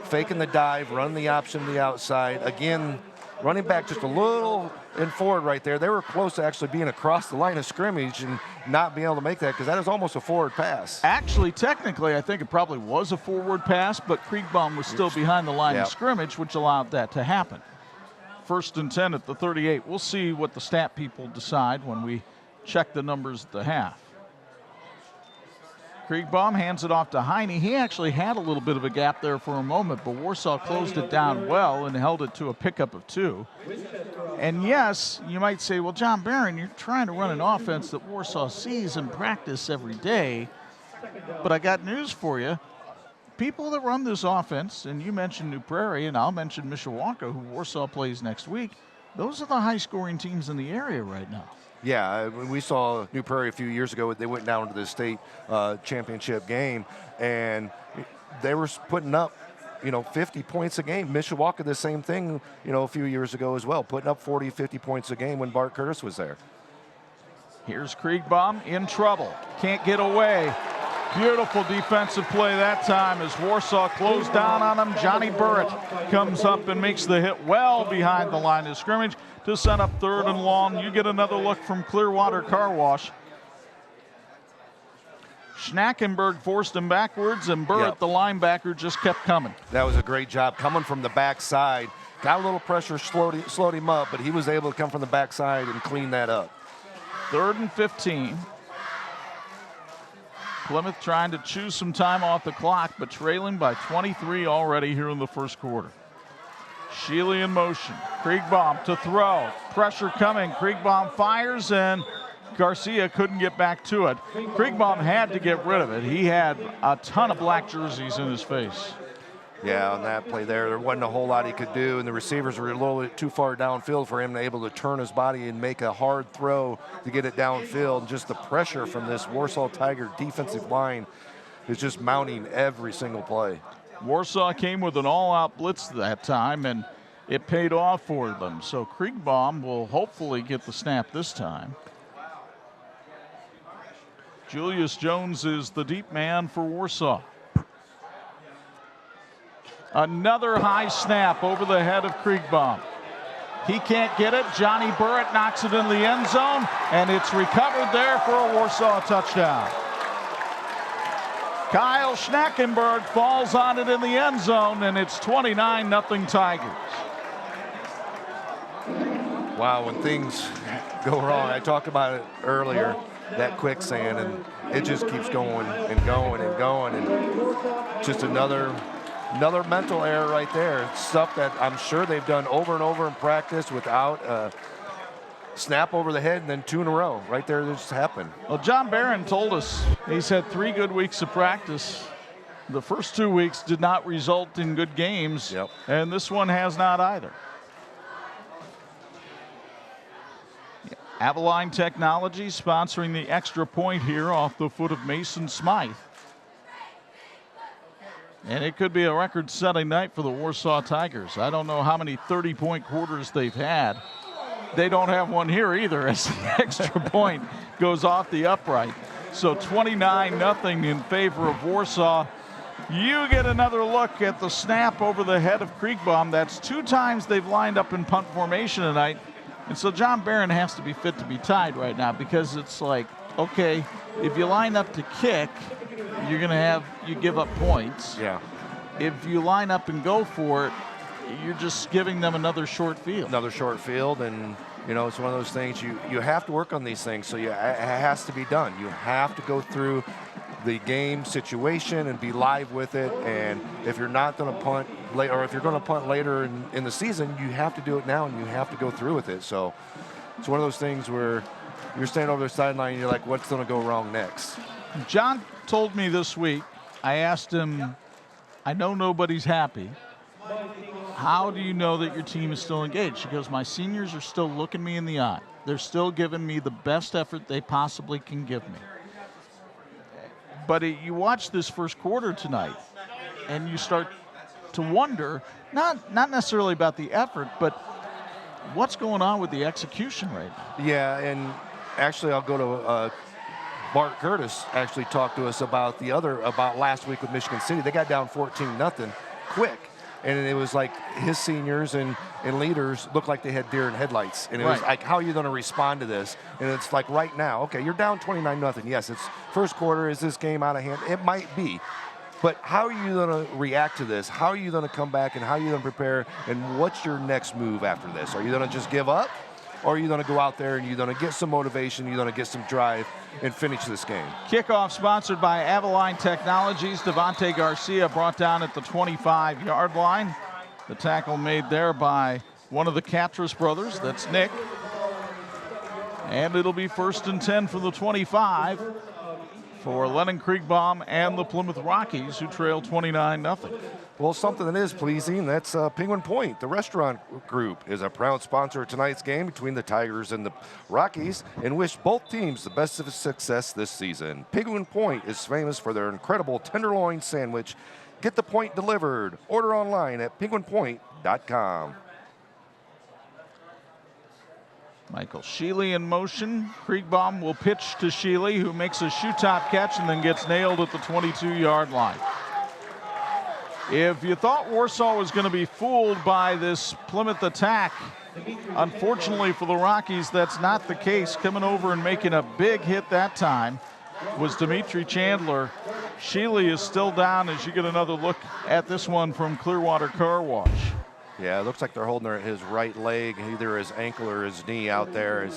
faking the dive, running the option to the outside. Again, running back just a little in forward right there. They were close to actually being across the line of scrimmage and not being able to make that because that is almost a forward pass. Actually, technically, I think it probably was a forward pass, but Kriegbaum was still behind the line of scrimmage, which allowed that to happen. 1st and 10 at the 38. We'll see what the stat people decide when we check the numbers at the half. Kriegbaum hands it off to Heine. He actually had a little bit of a gap there for a moment, but Warsaw closed it down well and held it to a pickup of 2. And yes, you might say, well, John Barron, you're trying to run an offense that Warsaw sees in practice every day. But I got news for you. People that run this offense, and you mentioned New Prairie, and I'll mention Mishawaka, who Warsaw plays next week, those are the high-scoring teams in the area right now. Yeah, we saw New Prairie a few years ago. They went down to the state championship game, and they were putting up, 50 points a game. Mishawaka, the same thing, a few years ago as well, putting up 40, 50 points a game when Bart Curtis was there. Here's Kriegbaum in trouble. Can't get away. Beautiful defensive play that time as Warsaw closed down on him. Johnny Burrett comes up and makes the hit well behind the line of scrimmage to set up 3rd and long. You get another look from Clearwater Car Wash. Schnackenberg forced him backwards, and Burrett, the linebacker, just kept coming. That was a great job coming from the backside. Got a little pressure, slowed him up, but he was able to come from the backside and clean that up. 3rd and 15. Plymouth trying to choose some time off the clock, but trailing by 23 already here in the first quarter. Shealy in motion. Kriegbaum to throw. Pressure coming. Kriegbaum fires, and Garcia couldn't get back to it. Kriegbaum had to get rid of it. He had a ton of black jerseys in his face. Yeah, on that play there wasn't a whole lot he could do, and the receivers were a little bit too far downfield for him to be able to turn his body and make a hard throw to get it downfield. Just the pressure from this Warsaw Tiger defensive line is just mounting every single play. Warsaw came with an all-out blitz that time, and it paid off for them. So Kriegbaum will hopefully get the snap this time. Julius Jones is the deep man for Warsaw. Another high snap over the head of Kriegbaum. He can't get it. Johnny Burrett knocks it in the end zone, and it's recovered there for a Warsaw touchdown. Kyle Schnackenberg falls on it in the end zone, and it's 29-0 Tigers. Wow, when things go wrong, I talked about it earlier, that quicksand, and it just keeps going and going and going, and just another mental error right there. Stuff that I'm sure they've done over and over in practice without a snap over the head and then 2 in a row. Right there, it just happened. Well, John Barron told us he's had 3 good weeks of practice. The first 2 weeks did not result in good games, and this one has not either. Avalon Technology sponsoring the extra point here off the foot of Mason Smythe. And it could be a record-setting night for the Warsaw Tigers. I don't know how many 30-point quarters they've had. They don't have one here either, as the extra point goes off the upright. So 29-0 in favor of Warsaw. You get another look at the snap over the head of Kriegbaum. That's 2 times they've lined up in punt formation tonight. And so John Barron has to be fit to be tied right now, because it's like, okay, if you line up to kick, you're going to you give up points. Yeah. If you line up and go for it, you're just giving them another short field. Another short field, and you know, it's one of those things you have to work on these things, so it has to be done. You have to go through the game situation and be live with it, and if you're not going to punt late, or if you're going to punt later in the season, you have to do it now, and you have to go through with it. So it's one of those things where you're standing over the sideline and you're like, what's going to go wrong next? John told me this week, I asked him, I know nobody's happy. How do you know that your team is still engaged? He goes, my seniors are still looking me in the eye. They're still giving me the best effort they possibly can give me. But you watch this first quarter tonight, and you start to wonder, not necessarily about the effort, but what's going on with the execution right now. Yeah, and actually I'll go to Bart Curtis actually talked to us about last week with Michigan City. They got down 14-0 quick. And it was like his seniors and leaders looked like they had deer in headlights. And it was like, how are you going to respond to this? And it's like right now, okay, you're down 29-0. Yes, it's first quarter. Is this game out of hand? It might be. But how are you going to react to this? How are you going to come back, and how are you going to prepare? And what's your next move after this? Are you going to just give up? Or are you going to go out there and you're going to get some motivation, you're going to get some drive, and finish this game? Kickoff sponsored by Avalon Technologies. Devontae Garcia brought down at the 25-yard line. The tackle made there by one of the Catras brothers. That's Nick. And it'll be 1st and 10 from the 25 for Lennon Kriegbaum and the Plymouth Rockies, who trail 29-0. Well, something that is pleasing, that's Penguin Point. The restaurant group is a proud sponsor of tonight's game between the Tigers and the Rockies, and wish both teams the best of success this season. Penguin Point is famous for their incredible tenderloin sandwich. Get the point delivered. Order online at penguinpoint.com. Michael Sheely in motion. Kriegbaum will pitch to Sheely, who makes a shoe top catch and then gets nailed at the 22-yard line. If you thought Warsaw was going to be fooled by this Plymouth attack, unfortunately for the Rockies, that's not the case. Coming over and making a big hit that time was Dimitri Chandler. Sheely is still down as you get another look at this one from Clearwater Car Wash. Yeah, it looks like they're holding his right leg, either his ankle or his knee out there.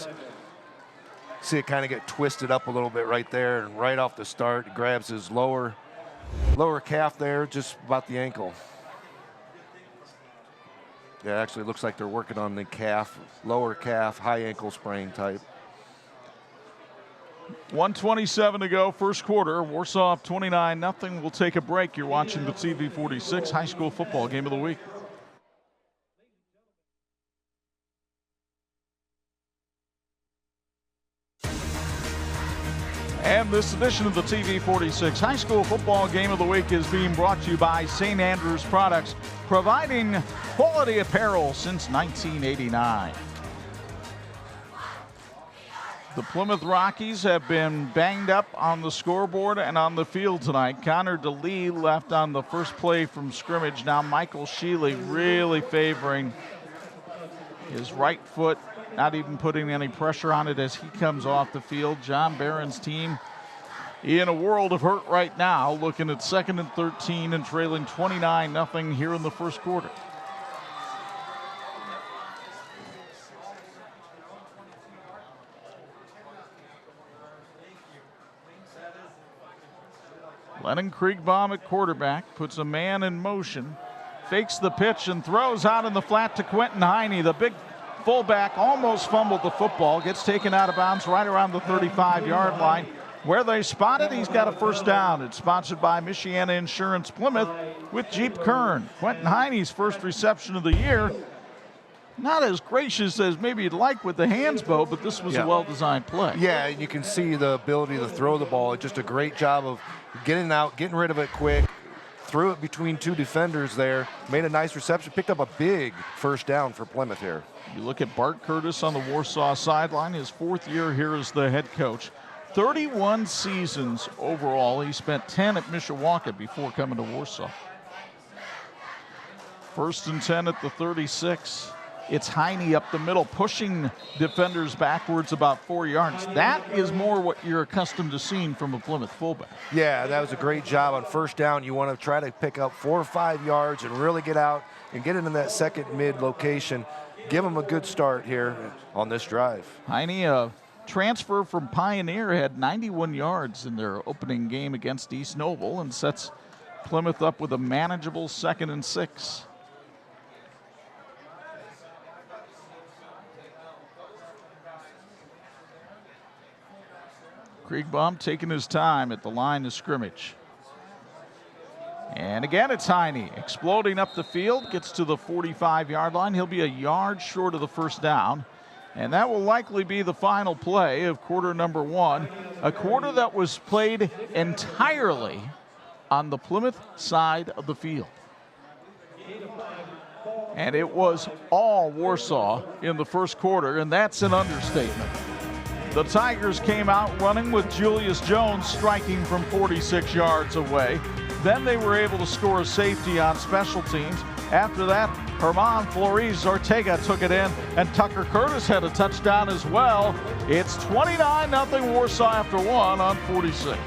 See it kind of get twisted up a little bit right there, and right off the start, grabs his lower calf there, just about the ankle. Yeah, actually looks like they're working on the calf, lower calf, high ankle sprain type. 1:27 to go, first quarter. Warsaw up 29-0. We'll take a break. You're watching the TV 46 High School Football Game of the Week. And this edition of the TV 46 High School Football Game of the Week is being brought to you by St. Andrews Products, providing quality apparel since 1989. The Plymouth Rockies have been banged up on the scoreboard and on the field tonight. Connor DeLee left on the first play from scrimmage. Now Michael Sheely really favoring his right foot, not even putting any pressure on it as he comes off the field. John Barron's team in a world of hurt right now, looking at 2nd and 13 and trailing 29-0 here in the first quarter. Lennon Kriegbaum at quarterback, puts a man in motion, fakes the pitch and throws out in the flat to Quentin Heine. The big fullback almost fumbled the football, gets taken out of bounds right around the 35-yard line. Where they spot it, he's got a first down. It's sponsored by Michiana Insurance Plymouth with Jeep Kern. Quentin Heine's first reception of the year. Not as gracious as maybe you'd like with the hands, Bo, but this was a well-designed play. Yeah, and you can see the ability to throw the ball. Just a great job of getting out, getting rid of it quick, threw it between two defenders there, made a nice reception, picked up a big first down for Plymouth here. You look at Bart Curtis on the Warsaw sideline, his 4th year here as the head coach. 31 seasons overall. He spent 10 at Mishawaka before coming to Warsaw. 1st and 10 at the 36. It's Heine up the middle, pushing defenders backwards about 4 yards. That is more what you're accustomed to seeing from a Plymouth fullback. Yeah, that was a great job on first down. You want to try to pick up 4 or 5 yards and really get out and get into that second mid location. Give them a good start here on this drive. Heine, a transfer from Pioneer, had 91 yards in their opening game against East Noble and sets Plymouth up with a manageable 2nd and 6. Kriegbaum taking his time at the line of scrimmage. And again, it's Heine exploding up the field, gets to the 45-yard line. He'll be a yard short of the first down. And that will likely be the final play of quarter number 1, a quarter that was played entirely on the Plymouth side of the field. And it was all Warsaw in the first quarter, and that's an understatement. The Tigers came out running with Julius Jones striking from 46 yards away. Then they were able to score a safety on special teams. After that, Herman Flores Ortega took it in, and Tucker Curtis had a touchdown as well. It's 29-0 Warsaw after 1 on 46.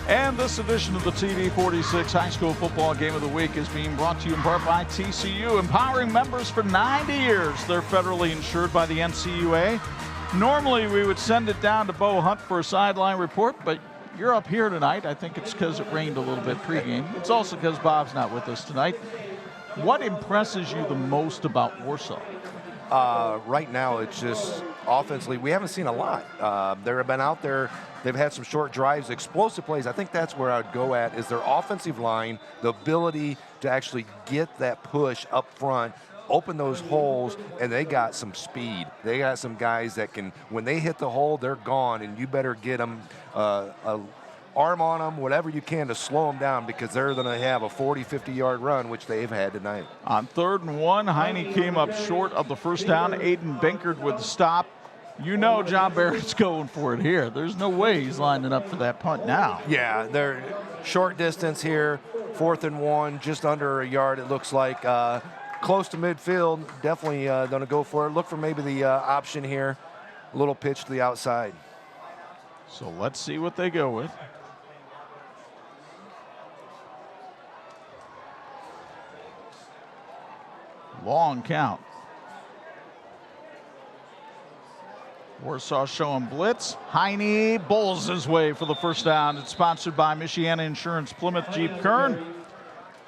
And this edition of the TV 46 High School Football Game of the Week is being brought to you in part by TCU, empowering members for 90 years. They're federally insured by the NCUA. Normally, we would send it down to Bo Hunt for a sideline report, but you're up here tonight. I think it's because it rained a little bit pregame. It's also because Bob's not with us tonight. What impresses you the most about Warsaw? Right now, it's just offensively, we haven't seen a lot. They've been out there. They've had some short drives, explosive plays. I think that's where I'd go at, is their offensive line, the ability to actually get that push up front, open those holes, and they got some speed. They got some guys that can, when they hit the hole, they're gone, and you better get them arm on them, whatever you can to slow them down, because they're going to have a 40, 50-yard run, which they've had tonight. On 3rd and 1, Heine came up short of the first down. Aiden Binkard with the stop. You know John Barrett's going for it here. There's no way he's lining up for that punt now. Yeah, they're short distance here, 4th and 1, just under a yard it looks like. Close to midfield, definitely going to go for it. Look for maybe the option here, a little pitch to the outside. So let's see what they go with. Long count. Warsaw showing blitz. Heine bowls his way for the first down. It's sponsored by Michiana Insurance, Plymouth Jeep Kern.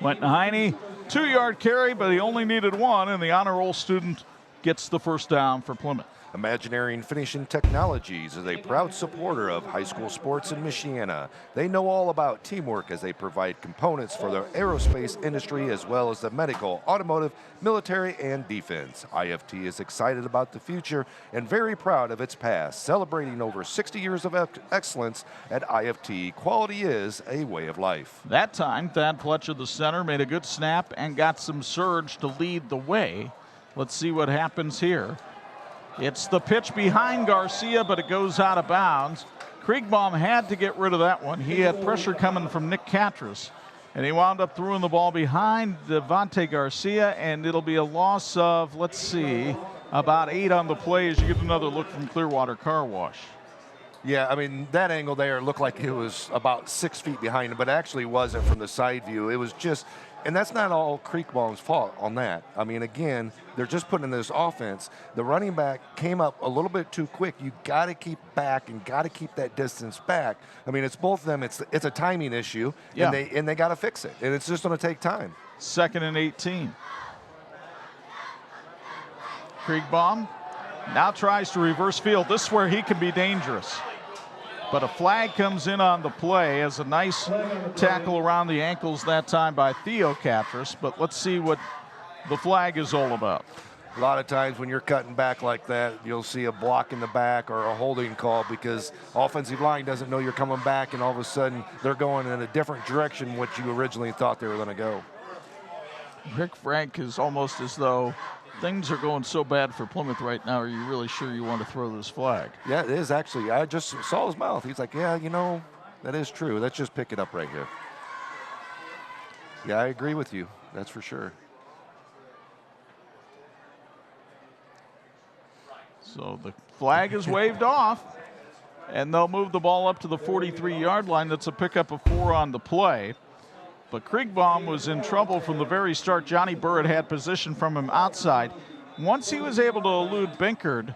Went to Heine, 2-yard carry, but he only needed 1, and the honor roll student gets the first down for Plymouth. Imaginary and Finishing Technologies is a proud supporter of high school sports in Michiana. They know all about teamwork as they provide components for the aerospace industry as well as the medical, automotive, military, and defense. IFT is excited about the future and very proud of its past, celebrating over 60 years of excellence at IFT. Quality is a way of life. That time, Thad Fletcher, the center, made a good snap and got some surge to lead the way. Let's see what happens here. It's the pitch behind Garcia, but it goes out of bounds. Kriegbaum had to get rid of that one. He had pressure coming from Nick Catras, and he wound up throwing the ball behind Devontae Garcia, and it'll be a loss of, let's see, about 8 on the play as you get another look from Clearwater Car Wash. Yeah, I mean, that angle there looked like it was about 6 feet behind him, but actually wasn't from the side view. It was just, and that's not all Kriegbaum's fault on that. I mean, again, they're just putting in this offense. The running back came up a little bit too quick. You got to keep back and got to keep that distance back. I mean, it's both of them. It's a timing issue, yeah. and they got to fix it. And it's just going to take time. 2nd and 18. Kriegbaum now tries to reverse field. This is where he can be dangerous. But a flag comes in on the play as a nice tackle around the ankles that time by Theo Catras. But let's see what the flag is all about. A lot of times when you're cutting back like that, you'll see a block in the back or a holding call because offensive line doesn't know you're coming back, and all of a sudden they're going in a different direction what you originally thought they were going to go. Rick Frank is almost as though things are going so bad for Plymouth right now. Are you really sure you want to throw this flag? Yeah, it is actually. I just saw his mouth. He's like, yeah, you know, that is true. Let's just pick it up right here. Yeah, I agree with you. That's for sure. So the flag is waved off, and they'll move the ball up to the 43-yard line. That's a pickup of 4 on the play. But Kriegbaum was in trouble from the very start. Johnny Burritt had position from him outside. Once he was able to elude Binkard,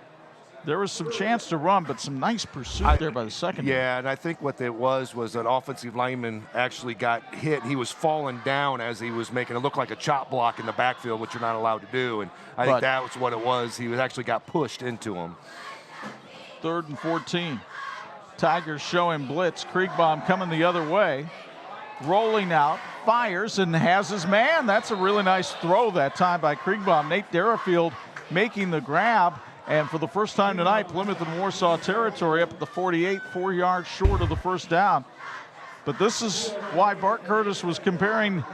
there was some chance to run, but some nice pursuit there by the second. Yeah, and I think what it was an offensive lineman actually got hit. He was falling down as he was making it look like a chop block in the backfield, which you're not allowed to do. And I think that was what it was. He was actually got pushed into him. 3rd and 14. Tigers showing blitz. Kriegbaum coming the other way. Rolling out, fires, and has his man. That's a really nice throw that time by Kriegbaum. Nate Derafield making the grab. And for the first time tonight, Plymouth and Warsaw territory up at the 48, 4 yards short of the first down. But this is why Bart Curtis was comparing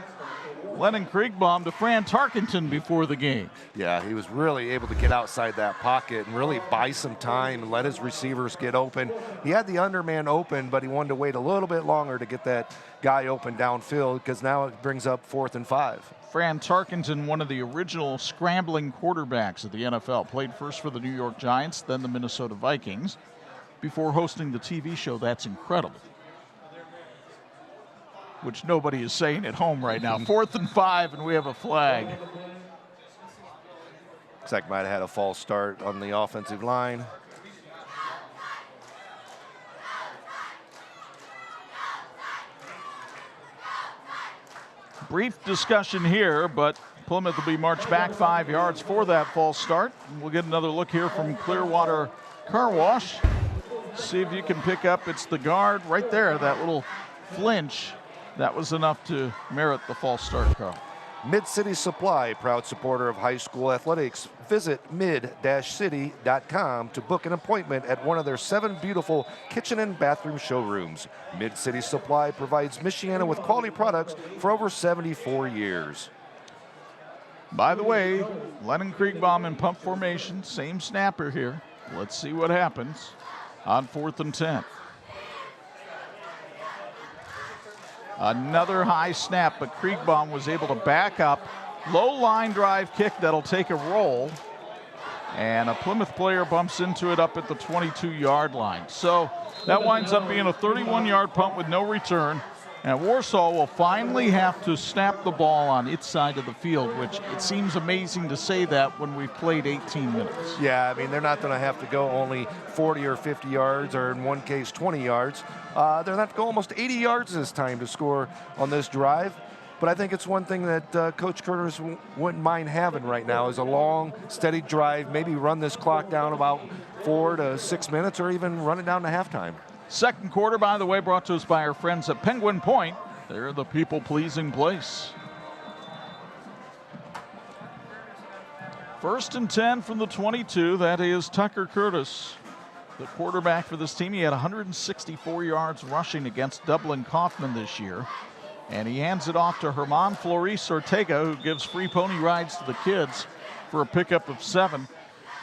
Lennon Kriegbaum to Fran Tarkenton before the game. Yeah, he was really able to get outside that pocket and really buy some time and let his receivers get open. He had the underman open, but he wanted to wait a little bit longer to get that guy open downfield because now it brings up 4th and 5. Fran Tarkenton, one of the original scrambling quarterbacks of the NFL, played first for the New York Giants, then the Minnesota Vikings, before hosting the TV show That's Incredible, which nobody is saying at home right now. 4th and 5, and we have a flag. Looks like might have had a false start on the offensive line. Brief discussion here, but Plymouth will be marched back 5 yards for that false start. We'll get another look here from Clearwater Car Wash. See if you can pick up, it's the guard right there, that little flinch. That was enough to merit the false start, Carl. Mid-City Supply, proud supporter of high school athletics. Visit mid-city.com to book an appointment at one of their 7 beautiful kitchen and bathroom showrooms. Mid-City Supply provides Michiana with quality products for over 74 years. By the way, Lennon Kriegbaum in pump formation, same snapper here. Let's see what happens on 4th and 10. Another high snap, but Kriegbaum was able to back up. Low line drive kick that'll take a roll. And a Plymouth player bumps into it up at the 22-yard line. So that winds up being a 31-yard punt with no return. And Warsaw will finally have to snap the ball on its side of the field, which it seems amazing to say that when we've played 18 minutes. Yeah, I mean, they're not going to have to go only 40 or 50 yards, or in one case, 20 yards. They're going to have to go almost 80 yards this time to score on this drive. But I think it's one thing that Coach Curtis wouldn't mind having right now is a long, steady drive, maybe run this clock down about 4 to 6 minutes, or even run it down to halftime. Second quarter, by the way, brought to us by our friends at Penguin Point. They're the people-pleasing place. 1st and 10 from the 22. That is Tucker Curtis, the quarterback for this team. He had 164 yards rushing against Dublin Kaufman this year. And he hands it off to Herman Flores Ortega, who gives free pony rides to the kids for a pickup of 7.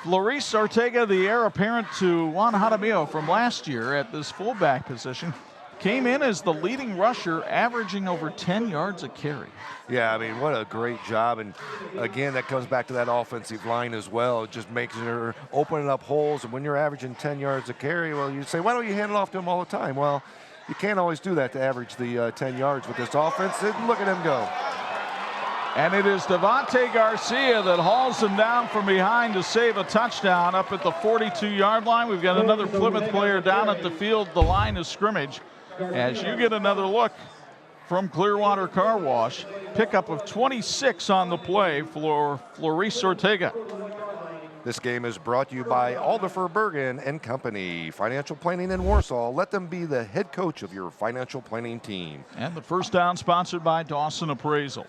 Flores Ortega, the heir apparent to Juan Jaramillo from last year at this fullback position, came in as the leading rusher, averaging over 10 yards a carry. Yeah, I mean, what a great job. And again, that comes back to that offensive line as well. It just makes her opening up holes. And when you're averaging 10 yards a carry, well, you say, why don't you hand it off to him all the time? Well, you can't always do that to average the 10 yards with this offense. And look at him go. And it is Devontae Garcia that hauls him down from behind to save a touchdown up at the 42-yard line. We've got another Plymouth player down at the field, the line of scrimmage. As you get another look from Clearwater Car Wash, pickup of 26 on the play for Flores Ortega. This game is brought to you by Alderfer Bergen and Company. Financial planning in Warsaw. Let them be the head coach of your financial planning team. And the first down sponsored by Dawson Appraisal.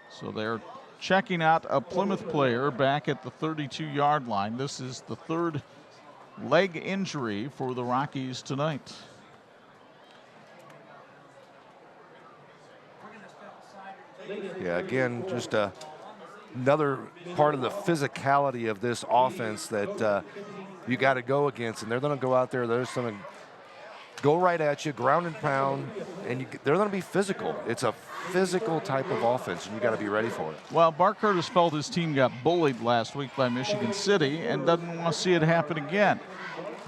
So they're checking out a Plymouth player back at the 32-yard line. This is the 3rd leg injury for the Rockies tonight. Yeah, again, just another part of the physicality of this offense that you got to go against. And they're going to go out there, they're just going to go right at you, ground and pound, and they're going to be physical. It's a physical type of offense, and you got to be ready for it. Well, Bart Curtis felt his team got bullied last week by Michigan City and doesn't want to see it happen again.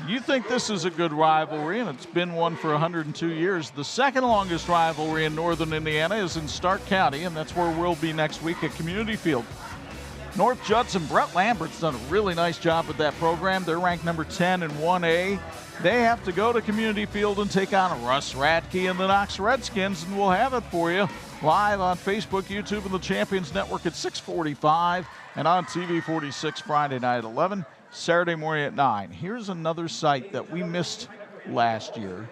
You think this is a good rivalry, and it's been one for 102 years. The second longest rivalry in northern Indiana is in Stark County, and that's where we'll be next week at Community Field. North Judson, Brett Lambert's done a really nice job with that program. They're ranked number 10 in 1A. They have to go to Community Field and take on Russ Radke and the Knox Redskins, and we'll have it for you live on Facebook, YouTube, and the Champions Network at 6:45, and on TV 46 Friday night at 11, Saturday morning at 9. Here's another site that we missed last year.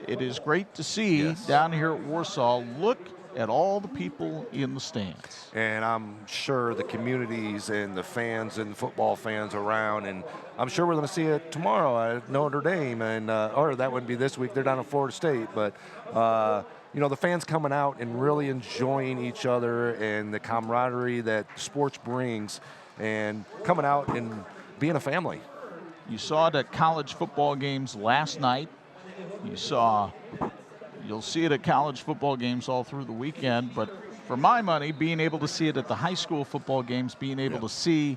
It is great to see down here at Warsaw. Look at all the people in the stands. And I'm sure the communities and the fans and football fans around, and I'm sure we're going to see it tomorrow at Notre Dame, and or that wouldn't be this week. They're down at Florida State, but you know, the fans coming out and really enjoying each other and the camaraderie that sports brings, and coming out and being a family. You saw it at college football games last night. You'll see it at college football games all through the weekend, but for my money, being able to see it at the high school football games, being able to see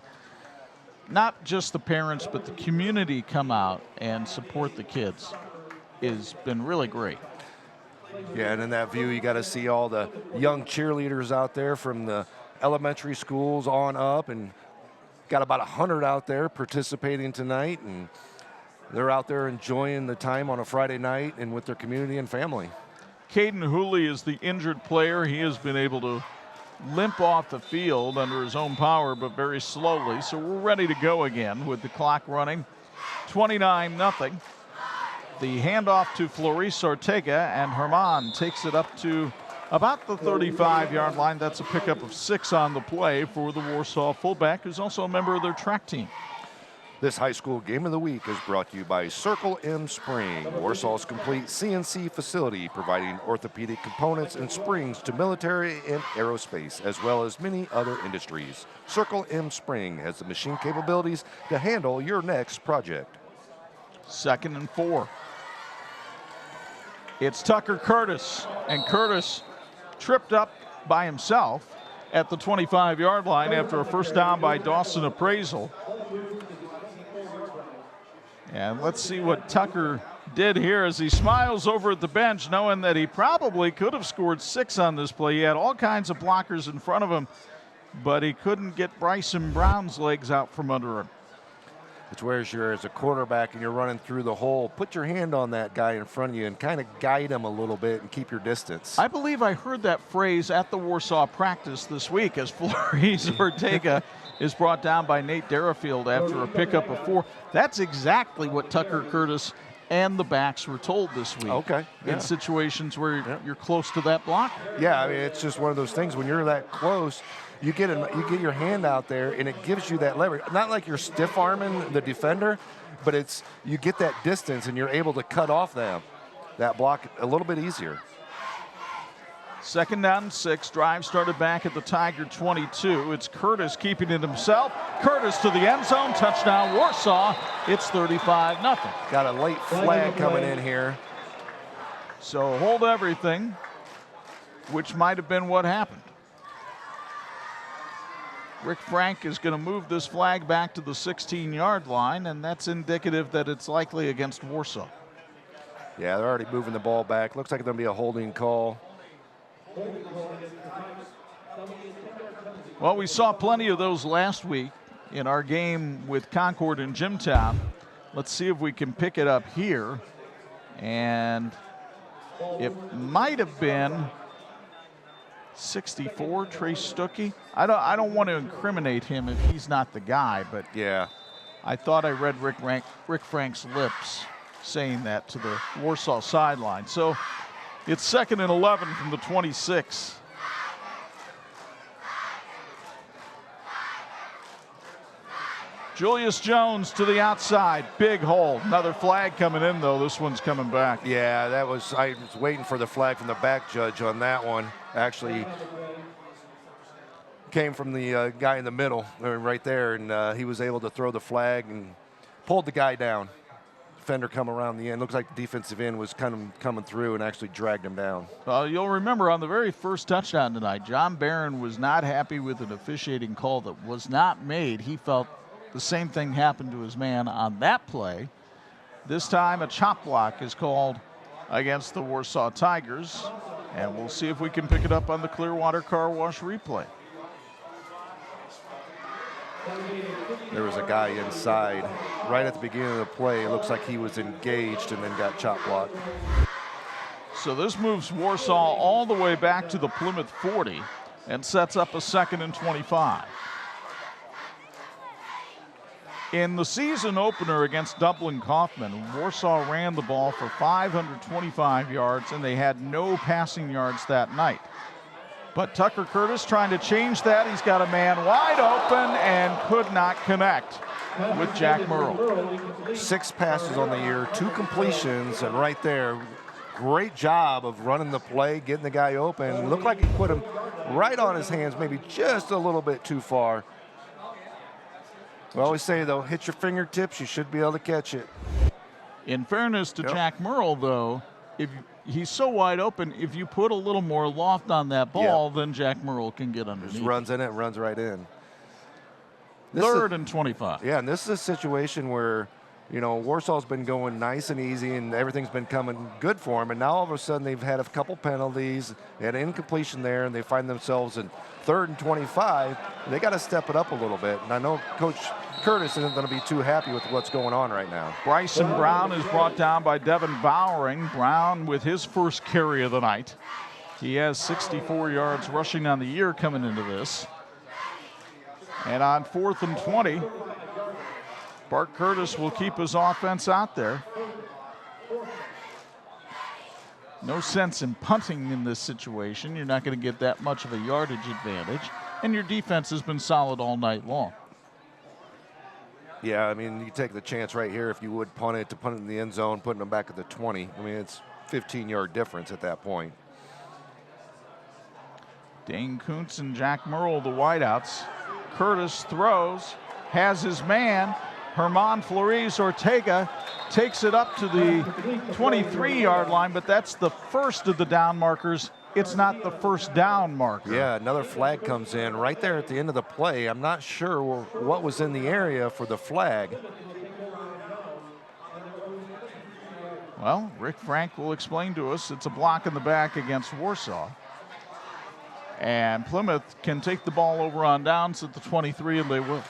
not just the parents, but the community come out and support the kids has been really great. Yeah, and in that view, you got to see all the young cheerleaders out there from the elementary schools on up, and got about 100 out there participating tonight, and they're out there enjoying the time on a Friday night and with their community and family. Caden Hooley is the injured player. He has been able to limp off the field under his own power, but very slowly. So we're ready to go again with the clock running. 29-0. The handoff to Floris Ortega, and Herman takes it up to about the 35-yard line. That's a pickup of 6 on the play for the Warsaw fullback, who's also a member of their track team. This high school game of the week is brought to you by Circle M Spring, Warsaw's complete CNC facility, providing orthopedic components and springs to military and aerospace, as well as many other industries. Circle M Spring has the machine capabilities to handle your next project. 2nd and 4. It's Tucker Curtis, and Curtis tripped up by himself at the 25-yard line after a first down by Dawson Appraisal. And let's see what Tucker did here as he smiles over at the bench, knowing that he probably could have scored 6 on this play. He had all kinds of blockers in front of him, but he couldn't get Bryson Brown's legs out from under him. It's where you're as a quarterback and you're running through the hole, put your hand on that guy in front of you and kind of guide him a little bit and keep your distance. I believe I heard that phrase at the Warsaw practice this week as Floris Ortega is brought down by Nate Derafield after a pickup of 4. That's exactly what Tucker Curtis and the backs were told this week. Okay. Yeah. In situations where you're close to that block. Yeah, I mean, it's just one of those things when you're that close, you get your hand out there and it gives you that leverage. Not like you're stiff arming the defender, but it's you get that distance and you're able to cut off that block a little bit easier. 2nd down and 6. Drive started back at the Tiger 22. It's Curtis keeping it himself. Curtis to the end zone. Touchdown Warsaw. It's 35-0. Got a late flag coming in here. So hold everything, which might have been what happened. Rick Frank is going to move this flag back to the 16-yard line, and that's indicative that it's likely against Warsaw. Yeah, they're already moving the ball back. Looks like it's going to be a holding call. Well, we saw plenty of those last week in our game with Concord and Jimtown. Let's see if we can pick it up here. And it might have been 64, Trace Stuckey. I don't want to incriminate him if he's not the guy, but yeah, I thought I read Rick Frank's lips saying that to the Warsaw sideline. So it's 2nd and 11 from the 26. Julius Jones to the outside, big hole. Another flag coming in though. This one's coming back. Yeah, I was waiting for the flag from the back judge on that one. Actually came from the guy in the middle right there, and he was able to throw the flag and pulled the guy down. Defender come around the end. Looks like the defensive end was kind of coming through and actually dragged him down. You'll remember on the very first touchdown tonight, John Barron was not happy with an officiating call that was not made. He felt the same thing happened to his man on that play. This time a chop block is called against the Warsaw Tigers, and we'll see if we can pick it up on the Clearwater Car Wash replay. There was a guy inside right at the beginning of the play. It looks like he was engaged and then got chop blocked. So this moves Warsaw all the way back to the Plymouth 40 and sets up a 2nd and 25. In the season opener against Dublin Kaufman, Warsaw ran the ball for 525 yards, and they had no passing yards that night. But Tucker Curtis trying to change that. He's got a man wide open and could not connect with Jack Merle. 6 passes on the year, 2 completions, and right there, great job of running the play, getting the guy open. Looked like he put him right on his hands, maybe just a little bit too far. We always say, though, hit your fingertips, you should be able to catch it. In fairness to Jack Merle, though, if he's so wide open, if you put a little more loft on that ball, then Jack Merle can get underneath. Just runs in it, runs right in. 3rd and 25. Yeah, and this is a situation where, you know, Warsaw's been going nice and easy and everything's been coming good for them. And now all of a sudden they've had a couple penalties, they had an incompletion there, and they find themselves in 3rd and 25. They got to step it up a little bit. And I know Coach Curtis isn't going to be too happy with what's going on right now. Bryson Brown is brought down by Devin Bowering. Brown with his first carry of the night. He has 64 yards rushing on the year coming into this. And on 4th and 20, Bart Curtis will keep his offense out there. No sense in punting in this situation. You're not going to get that much of a yardage advantage, and your defense has been solid all night long. Yeah, I mean, you take the chance right here if you would punt it in the end zone, putting them back at the 20. I mean, it's 15-yard difference at that point. Dane Kuntz and Jack Merle, the wideouts. Curtis throws, has his man. Herman Flores Ortega takes it up to the 23-yard line, but that's the first of the down markers. It's not the first down marker. Yeah, another flag comes in right there at the end of the play. I'm not sure what was in the area for the flag. Well, Rick Frank will explain to us. It's a block in the back against Warsaw. And Plymouth can take the ball over on downs at the 23, and they will.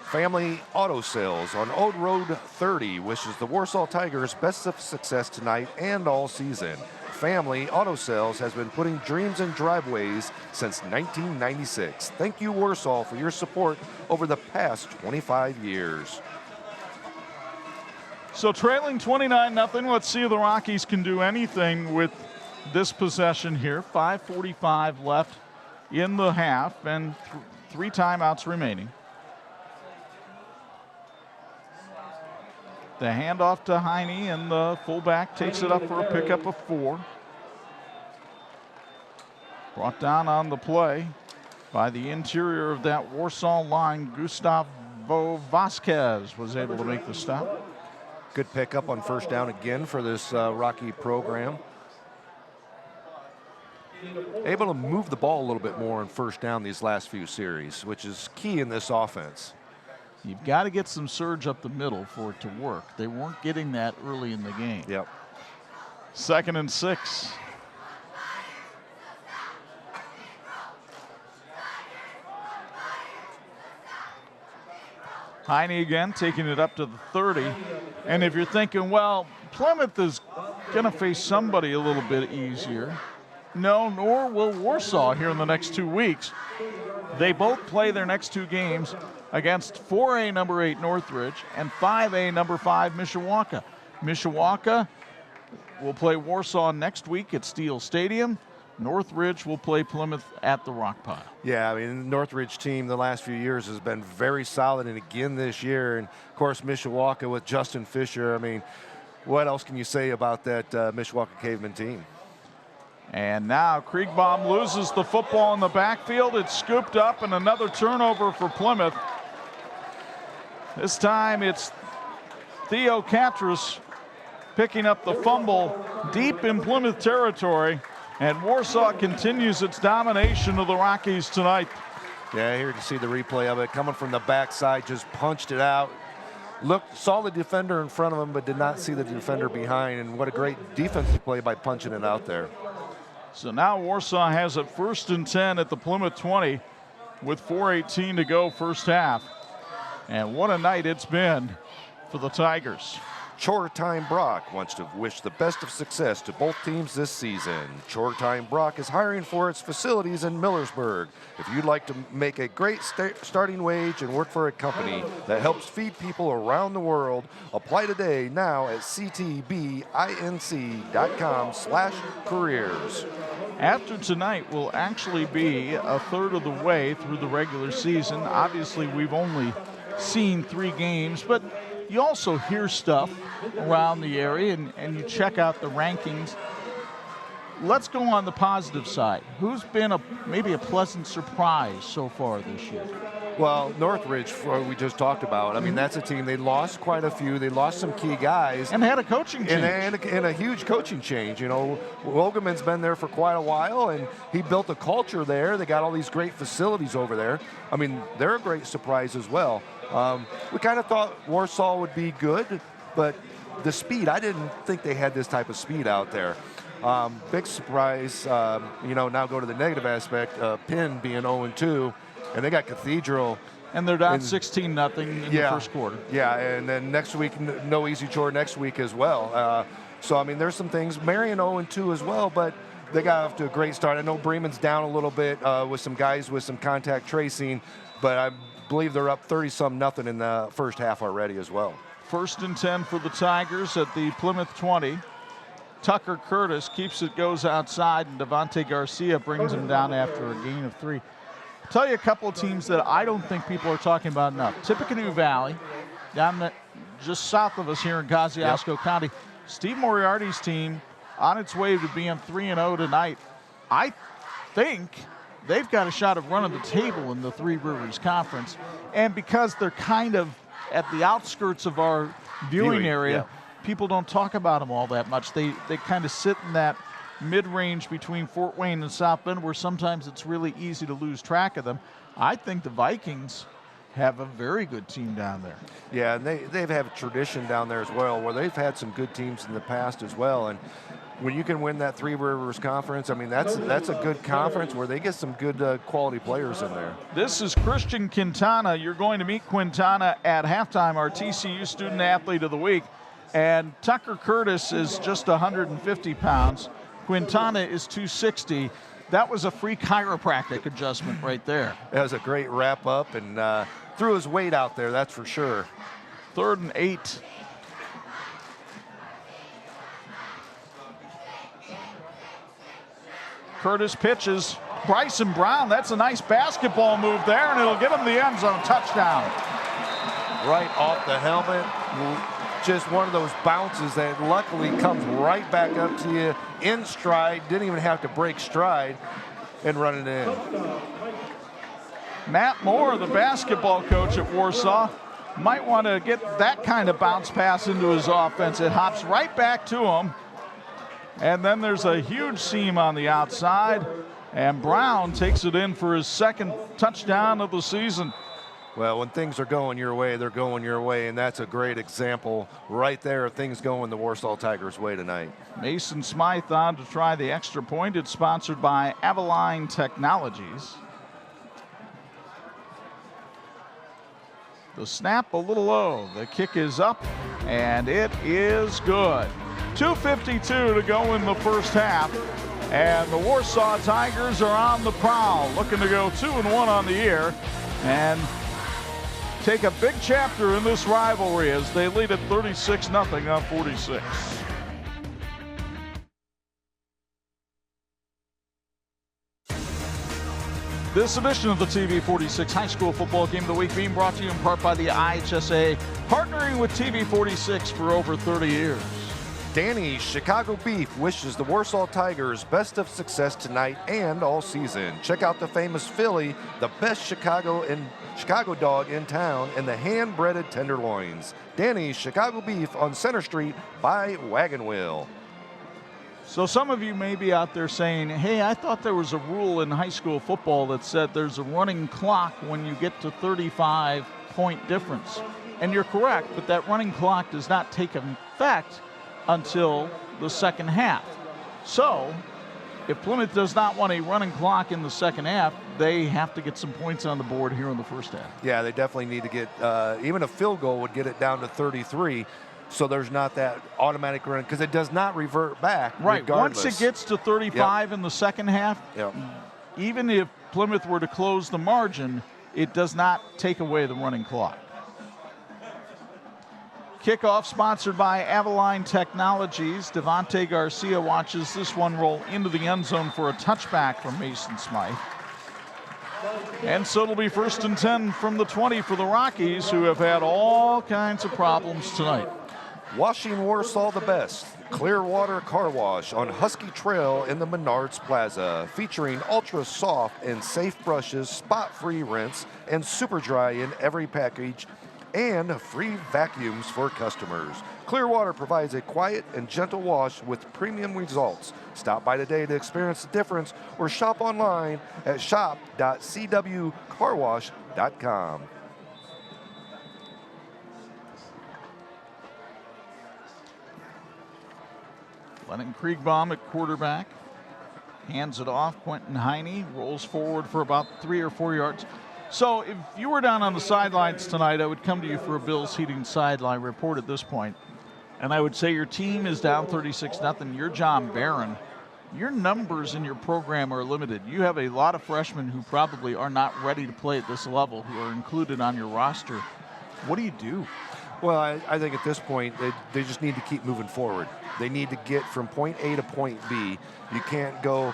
Family Auto Sales on Old Road 30 wishes the Warsaw Tigers best of success tonight and all season. Family Auto Sales has been putting dreams in driveways since 1996. Thank you, Warsaw, for your support over the past 25 years. So trailing 29-0, let's see if the Rockies can do anything with this possession here. 5:45 left in the half and 3 timeouts remaining. The handoff to Heine, and the fullback takes it up for a pickup of 4. Brought down on the play by the interior of that Warsaw line. Gustavo Vasquez was able to make the stop. Good pickup on first down again for this Rocky program. Able to move the ball a little bit more on first down these last few series, which is key in this offense. You've got to get some surge up the middle for it to work. They weren't getting that early in the game. Yep. 2nd and 6. Heine again taking it up to the 30. And if you're thinking, well, Plymouth is going to face somebody a little bit easier. No, nor will Warsaw here in the next 2 weeks. They both play their next 2 games against 4A number 8 Northridge and 5A number 5 Mishawaka. Mishawaka will play Warsaw next week at Steel Stadium. Northridge will play Plymouth at the Rock Pile. Yeah, I mean, the Northridge team the last few years has been very solid, and again this year. And, of course, Mishawaka with Justin Fisher. I mean, what else can you say about that Mishawaka Caveman team? And now Kriegbaum loses the football in the backfield. It's scooped up, and another turnover for Plymouth. This time it's Theo Catras picking up the fumble deep in Plymouth territory, and Warsaw continues its domination of the Rockies tonight. Yeah, here you can see the replay of it. Coming from the backside, just punched it out. Saw the defender in front of him, but did not see the defender behind, and what a great defensive play by punching it out there. So now Warsaw has it 1st and 10 at the Plymouth 20 with 4:18 to go first half. And what a night it's been for the Tigers. Chore Time Brock wants to wish the best of success to both teams this season. Chore Time Brock is hiring for its facilities in Millersburg. If you'd like to make a great starting wage and work for a company that helps feed people around the world, apply today now at ctbinc.com/careers. After tonight will actually be a third of the way through the regular season. Obviously, we've only seen 3 games, but you also hear stuff around the area, and you check out the rankings. Let's go on the positive side. Who's been maybe a pleasant surprise so far this year? Well, Northridge, we just talked about. I mean, that's a team. They lost quite a few. They lost some key guys. And had a coaching change. And a huge coaching change. You know, Wogelman's been there for quite a while, and he built a culture there. They got all these great facilities over there. I mean, they're a great surprise as well. We kind of thought Warsaw would be good, but the speed, I didn't think they had this type of speed out there. Big surprise, now go to the negative aspect, Penn being 0-2, and they got Cathedral. And they're down 16-0 in the first quarter. Yeah, and then next week, no easy chore next week as well. So, I mean, there's some things. Marion 0-2 as well, but they got off to a great start. I know Bremen's down a little bit with some guys with some contact tracing, but I believe they're up 30-something in the first half already as well. 1st and 10 for the Tigers at the Plymouth 20. Tucker Curtis keeps it, goes outside, and Devontae Garcia brings him down after a gain of 3. I'll tell you a couple of teams that I don't think people are talking about enough. Tippecanoe Valley, down just south of us here in Kosciuszko County. Steve Moriarty's team on its way to being 3-0 tonight. I think they've got a shot of running the table in the Three Rivers Conference. And because they're kind of at the outskirts of our viewing area, people don't talk about them all that much. They kind of sit in that mid-range between Fort Wayne and South Bend where sometimes it's really easy to lose track of them. I think the Vikings have a very good team down there. Yeah, and they've had a tradition down there as well where they've had some good teams in the past as well. And when you can win that Three Rivers Conference, I mean, that's a good conference where they get some good quality players in there. This is Christian Quintana. You're going to meet Quintana at halftime, our TCU Student Athlete of the Week. And Tucker Curtis is just 150 pounds. Quintana is 260. That was a free chiropractic adjustment right there. That was a great wrap up and threw his weight out there, that's for sure. 3rd and 8. Curtis pitches. Bryson Brown, that's a nice basketball move there, and it'll get him the end zone touchdown. Right off the helmet. Just one of those bounces that luckily comes right back up to you in stride. Didn't even have to break stride and run it in. Matt Moore, the basketball coach at Warsaw, might want to get that kind of bounce pass into his offense. It hops right back to him. And then there's a huge seam on the outside. And Brown takes it in for his 2nd touchdown of the season. Well, when things are going your way, they're going your way, and that's a great example right there of things going the Warsaw Tigers' way tonight. Mason Smythe on to try the extra point. It's sponsored by Avaline Technologies. The snap a little low. The kick is up, and it is good. 2:52 to go in the first half, and the Warsaw Tigers are on the prowl, looking to go 2-1 on the year, and take a big chapter in this rivalry as they lead at 36-0 on 46. This edition of the TV46 High School Football Game of the Week being brought to you in part by the IHSA, partnering with TV46 for over 30 years. Danny's Chicago Beef wishes the Warsaw Tigers best of success tonight and all season. Check out the famous Philly, the best Chicago dog in town, and the hand-breaded tenderloins. Danny's Chicago Beef on Center Street by Wagon Wheel. So some of you may be out there saying, hey, I thought there was a rule in high school football that said there's a running clock when you get to 35-point difference. And you're correct, but that running clock does not take effect until the second half. So if Plymouth does not want a running clock in the second half, they have to get some points on the board here in the first half. Yeah, they definitely need to get, even a field goal would get it down to 33. So there's not that automatic run, because it does not revert back. Right, regardless. once it gets to 35 in the second half, even if Plymouth were to close the margin, it does not take away the running clock. Kickoff sponsored by Avaline Technologies. Devontae Garcia watches this one roll into the end zone for a touchback from Mason Smythe. And so it'll be 1st and 10 from the 20 for the Rockies, who have had all kinds of problems tonight. Washing Warsaw the best. Clearwater Car Wash on Husky Trail in the Menards Plaza, featuring ultra soft and safe brushes, spot-free rinse, and super dry in every package, and free vacuums for customers. Clearwater provides a quiet and gentle wash with premium results. Stop by today to experience the difference or shop online at shop.cwcarwash.com. Lennon Kriegbaum at quarterback. Hands it off. Quentin Heine rolls forward for about 3 or 4 yards. So if you were down on the sidelines tonight, I would come to you for a Bills Heating sideline report at this point. And I would say your team is down 36-0. You're John Barron. Your numbers in your program are limited. You have a lot of freshmen who probably are not ready to play at this level, who are included on your roster. What do you do? Well, I think at this point, they just need to keep moving forward. They need to get from point A to point B. You can't go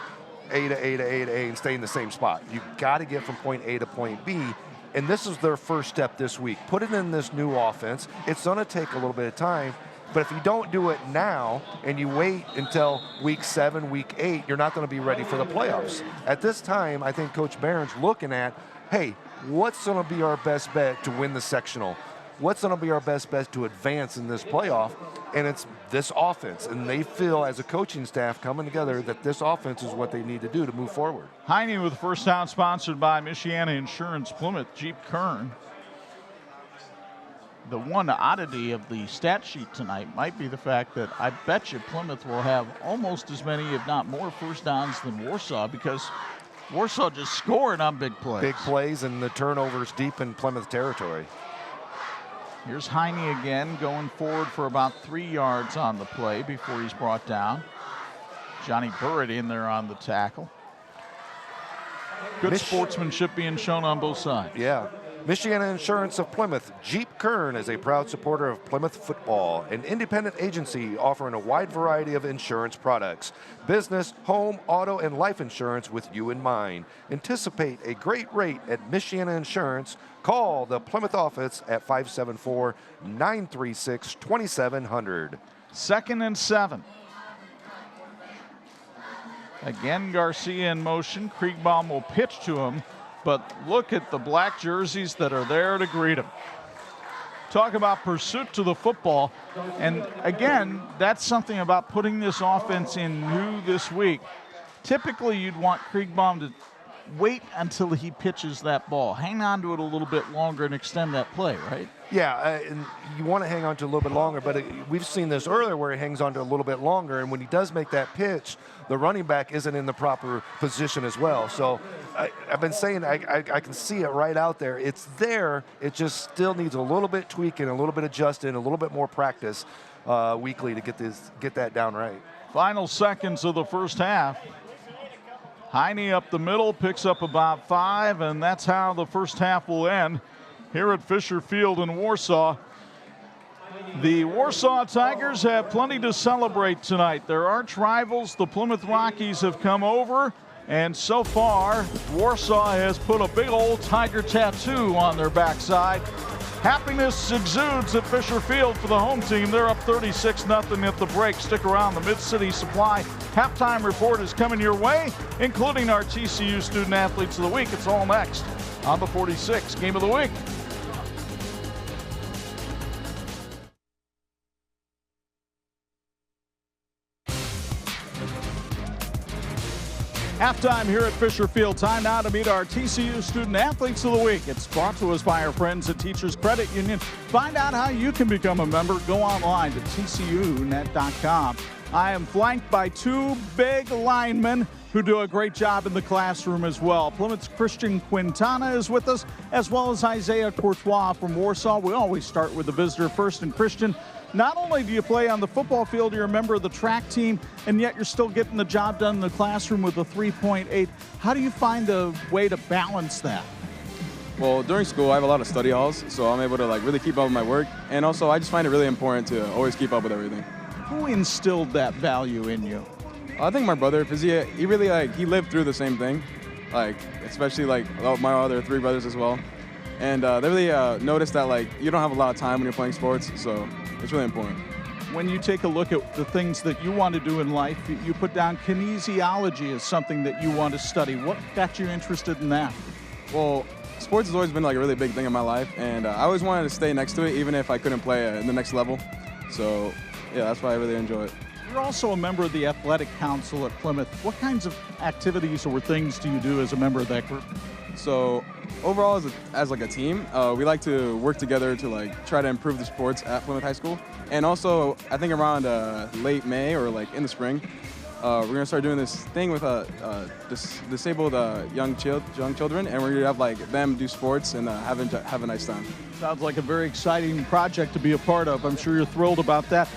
A to A to A to A and stay in the same spot. You got to get from point A to point B, and this is their first step this week. Put it in this new offense. It's going to take a little bit of time, but if you don't do it now and you wait until week 7, week 8, you're not going to be ready for the playoffs. At this time, I think Coach Barron's looking at, hey, what's going to be our best bet to win the sectional? What's going to be our best bet to advance in this playoff? And it's this offense. And they feel, as a coaching staff coming together, that this offense is what they need to do to move forward. Heine with the first down, sponsored by Michiana Insurance, Plymouth, Jeep Kern. The one oddity of the stat sheet tonight might be the fact that I bet you Plymouth will have almost as many, if not more, first downs than Warsaw, because Warsaw just scored on big plays. Big plays and the turnovers deep in Plymouth territory. Here's Heine again, going forward for about 3 yards on the play before he's brought down. Johnny Burritt in there on the tackle. Good sportsmanship being shown on both sides. Yeah. Michiana Insurance of Plymouth, Jeep Kern is a proud supporter of Plymouth football, an independent agency offering a wide variety of insurance products. Business, home, auto, and life insurance with you in mind. Anticipate a great rate at Michiana Insurance. Call the Plymouth office at 574-936-2700. 2nd and 7. Again, Garcia in motion. Kriegbaum will pitch to him, but look at the black jerseys that are there to greet him. Talk about pursuit to the football. And again, that's something about putting this offense in new this week. Typically, you'd want Kriegbaum to wait until he pitches that ball. Hang on to it a little bit longer and extend that play, right? Yeah, and you want to hang on to it a little bit longer, but we've seen this earlier where he hangs on to it a little bit longer, and when he does make that pitch, the running back isn't in the proper position as well. So I've been saying I can see it right out there. It's there. It just still needs a little bit tweaking, a little bit adjusting, a little bit more practice weekly to get that down right. Final seconds of the first half. Heine up the middle, picks up about 5, and that's how the first half will end here at Fisher Field in Warsaw. The Warsaw Tigers have plenty to celebrate tonight. Their arch rivals, the Plymouth Rockies, have come over, and so far, Warsaw has put a big old tiger tattoo on their backside. Happiness exudes at Fisher Field for the home team. They're up 36-0 at the break. Stick around. The Mid-City Supply halftime report is coming your way, including our TCU Student Athletes of the Week. It's all next on the 46 Game of the Week. Halftime here at Fisher Field. Time now to meet our TCU Student Athletes of the Week. It's brought to us by our friends at Teachers Credit Union. Find out how you can become a member. Go online to tcunet.com. I am flanked by 2 big linemen who do a great job in the classroom as well. Plymouth's Christian Quintana is with us, as well as Isaiah Courtois from Warsaw. We always start with the visitor first. And Christian, not only do you play on the football field, you're a member of the track team, and yet you're still getting the job done in the classroom with a 3.8. How do you find a way to balance that? Well, during school, I have a lot of study halls, so I'm able to really keep up with my work. And also, I just find it really important to always keep up with everything. Who instilled that value in you? I think my brother, because he really he lived through the same thing, especially my other 3 brothers as well. And they really noticed that you don't have a lot of time when you're playing sports, so it's really important. When you take a look at the things that you want to do in life, you put down kinesiology as something that you want to study. What got you interested in that? Well, sports has always been a really big thing in my life, and I always wanted to stay next to it, even if I couldn't play in the next level. So, yeah, that's why I really enjoy it. You're also a member of the Athletic Council at Plymouth. What kinds of activities or things do you do as a member of that group? So overall, as a team, we like to work together to try to improve the sports at Plymouth High School. And also, I think around late May or in the spring, we're gonna start doing this thing with disabled young children, and we're gonna have them do sports and have a nice time. Sounds like a very exciting project to be a part of. I'm sure you're thrilled about that.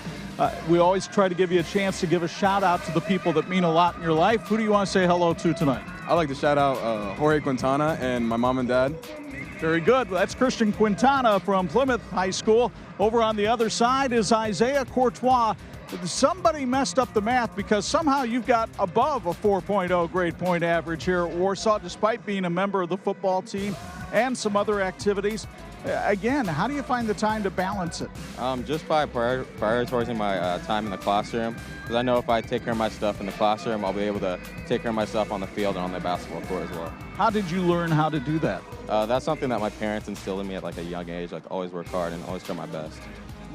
We always try to give you a chance to give a shout out to the people that mean a lot in your life. Who do you want to say hello to tonight? I'd like to shout out Jorge Quintana and my mom and dad. Very good. That's Christian Quintana from Plymouth High School. Over on the other side is Isaiah Courtois. Somebody messed up the math because somehow you've got above a 4.0 grade point average here at Warsaw, despite being a member of the football team and some other activities. Again, how do you find the time to balance it? Just by prioritizing my time in the classroom, because I know if I take care of my stuff in the classroom, I'll be able to take care of myself on the field and on the basketball court as well. How did you learn how to do that? That's something that my parents instilled in me at like a young age, like always work hard and always try my best.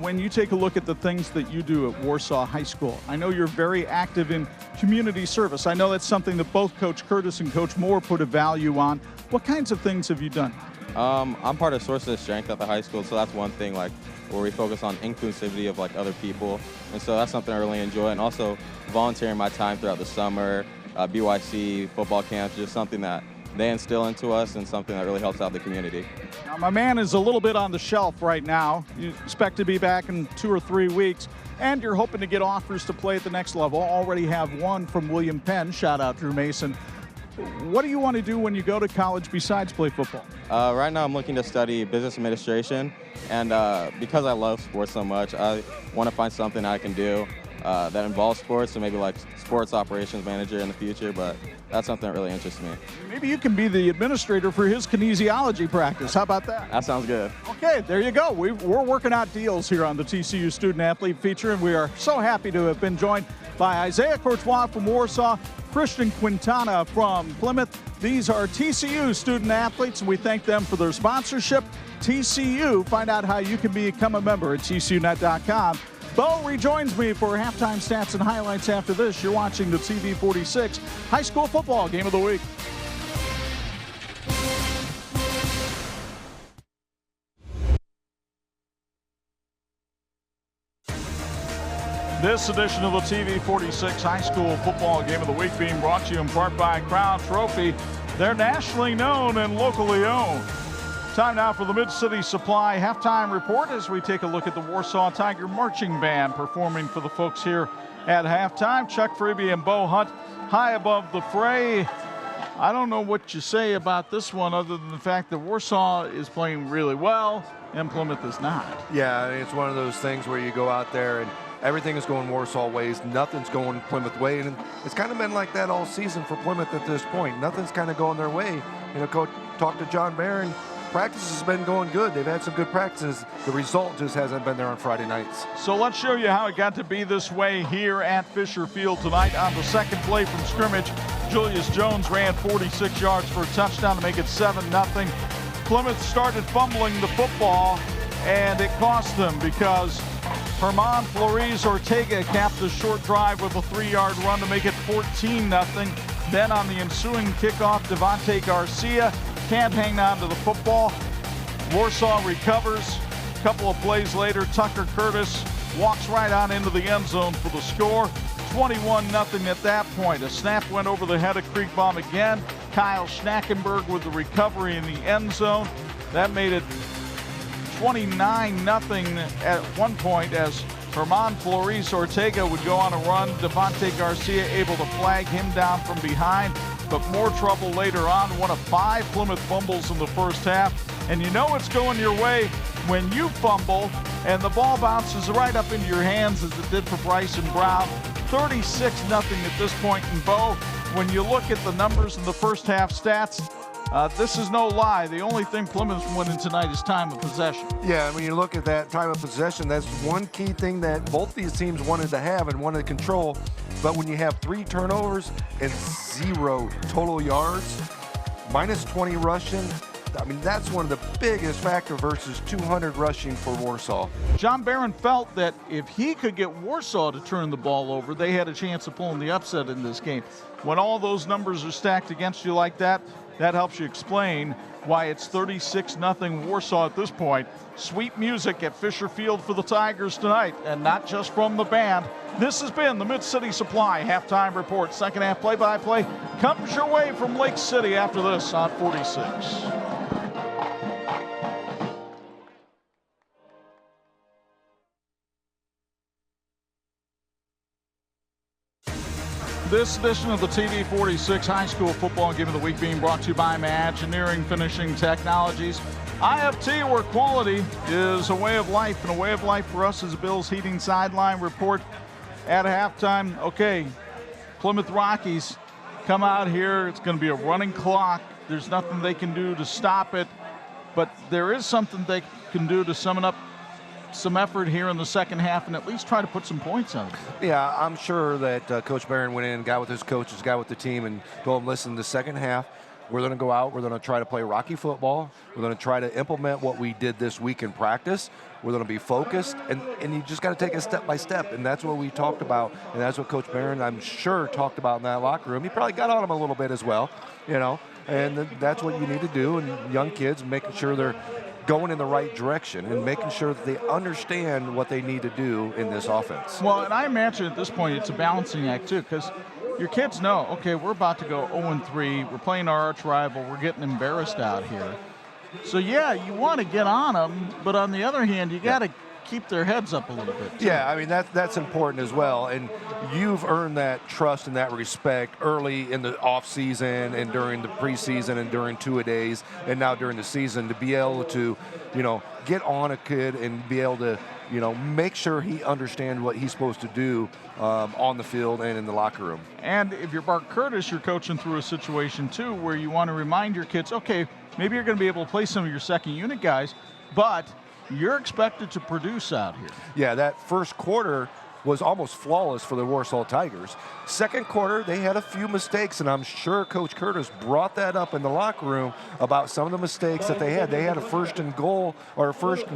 When you take a look at the things that you do at Warsaw High School, I know you're very active in community service. I know that's something that both Coach Curtis and Coach Moore put a value on. What kinds of things have you done? I'm part of Sources of Strength at the high school, so that's one thing like where we focus on inclusivity of like other people, and so that's something I really enjoy. And also volunteering my time throughout the summer, BYC, football camps, just something that they instill into us and something that really helps out the community. Now, my man is a little bit on the shelf right now. You expect to be back in 2 or 3 weeks, and you're hoping to get offers to play at the next level. Already have one from William Penn. Shout out Drew Mason. What do you want to do when you go to college besides play football? Right now I'm looking to study business administration, and because I love sports so much, I want to find something I can do that involves sports, so maybe like sports operations manager in the future, but that's something that really interests me. Maybe you can be the administrator for his kinesiology practice. How about that? That sounds good. Okay, there you go. We're working out deals here on the TCU Student Athlete Feature, and we are so happy to have been joined by Isaiah Courtois from Warsaw, Christian Quintana from Plymouth. These are TCU student athletes, and we thank them for their sponsorship. TCU, find out how you can become a member at tcunet.com. Bo rejoins me for halftime stats and highlights after this. You're watching the TV 46 High School Football Game of the Week. This edition of the TV 46 High School Football Game of the Week being brought to you in part by Crown Trophy. They're nationally known and locally owned. Time now for the Mid-City Supply halftime report as we take a look at the Warsaw Tiger Marching Band performing for the folks here at halftime. Chuck Freeby and Bo Hunt high above the fray. I don't know what you say about this one other than the fact that Warsaw is playing really well and Plymouth is not. Yeah, it's one of those things where you go out there and everything is going Warsaw ways. Nothing's going Plymouth way. And it's kind of been like that all season for Plymouth at this point. Nothing's kind of going their way. You know, Coach talked to John Barron. Practice has been going good. They've had some good practices. The result just hasn't been there on Friday nights. So let's show you how it got to be this way here at Fisher Field tonight. On the second play from scrimmage, Julius Jones ran 46 yards for a touchdown to make it 7-0. Plymouth started fumbling the football, and it cost them because Herman Flores Ortega capped the short drive with a 3-yard run to make it 14-0. Then on the ensuing kickoff, Devontae Garcia can't hang on to the football. Warsaw recovers. A couple of plays later, Tucker Curtis walks right on into the end zone for the score. 21-0 at that point. A snap went over the head of Kriegbaum again. Kyle Schnackenberg with the recovery in the end zone. That made it 29-0 at one point as Herman Flores Ortega would go on a run. Devontae Garcia able to flag him down from behind, but more trouble later on. One of 5 Plymouth fumbles in the first half. And you know it's going your way when you fumble and the ball bounces right up into your hands as it did for Bryson Brown. 36-0 at this point. And Bo, when you look at the numbers in the first half stats, this is no lie. The only thing Plymouth's winning tonight is time of possession. Yeah, when you look at that time of possession, that's one key thing that both these teams wanted to have and wanted to control. But when you have 3 turnovers and 0 total yards, minus 20 rushing, I mean, that's one of the biggest factors versus 200 rushing for Warsaw. John Barron felt that if he could get Warsaw to turn the ball over, they had a chance of pulling the upset in this game. When all those numbers are stacked against you like that, that helps you explain why it's 36-0 Warsaw at this point. Sweet music at Fisher Field for the Tigers tonight, and not just from the band. This has been the Mid-City Supply halftime report. Second half play-by-play comes your way from Lake City after this on 46. This edition of the TV 46 High School Football Game of the Week being brought to you by Imagineering Finishing Technologies. IFT, where quality is a way of life, and a way of life for us is a Bills Heating Sideline Report at halftime. Okay, Plymouth Rockies come out here. It's going to be a running clock. There's nothing they can do to stop it, but there is something they can do to summon up some effort here in the second half and at least try to put some points on it. Yeah, I'm sure that Coach Barron went in, got with his coaches, got with the team, and told them, listen, the second half, we're going to go out, we're going to try to play Rocky football, we're going to try to implement what we did this week in practice, we're going to be focused, and you just got to take it step by step, and that's what we talked about, and that's what Coach Barron, I'm sure, talked about in that locker room. He probably got on him a little bit as well, you know, and that's what you need to do, and young kids, making sure they're going in the right direction and making sure that they understand what they need to do in this offense. Well, and I imagine at this point it's a balancing act too, because your kids know, okay, we're about to go 0-3, we're playing our arch rival, we're getting embarrassed out here. So yeah, you want to get on them, but on the other hand, you got to keep their heads up a little bit too. Yeah, I mean, that's important as well, and you've earned that trust and that respect early in the off season and during the preseason and during two-a-days and now during the season to be able to, you know, get on a kid and be able to, you know, make sure he understands what he's supposed to do on the field and in the locker room. And if you're Bart Curtis, you're coaching through a situation too where you want to remind your kids, okay, maybe you're going to be able to play some of your second unit guys, but you're expected to produce out here. Yeah, that first quarter was almost flawless for the Warsaw Tigers. Second quarter, they had a few mistakes, and I'm sure Coach Curtis brought that up in the locker room about some of the mistakes that they had. They had a first and goal, or first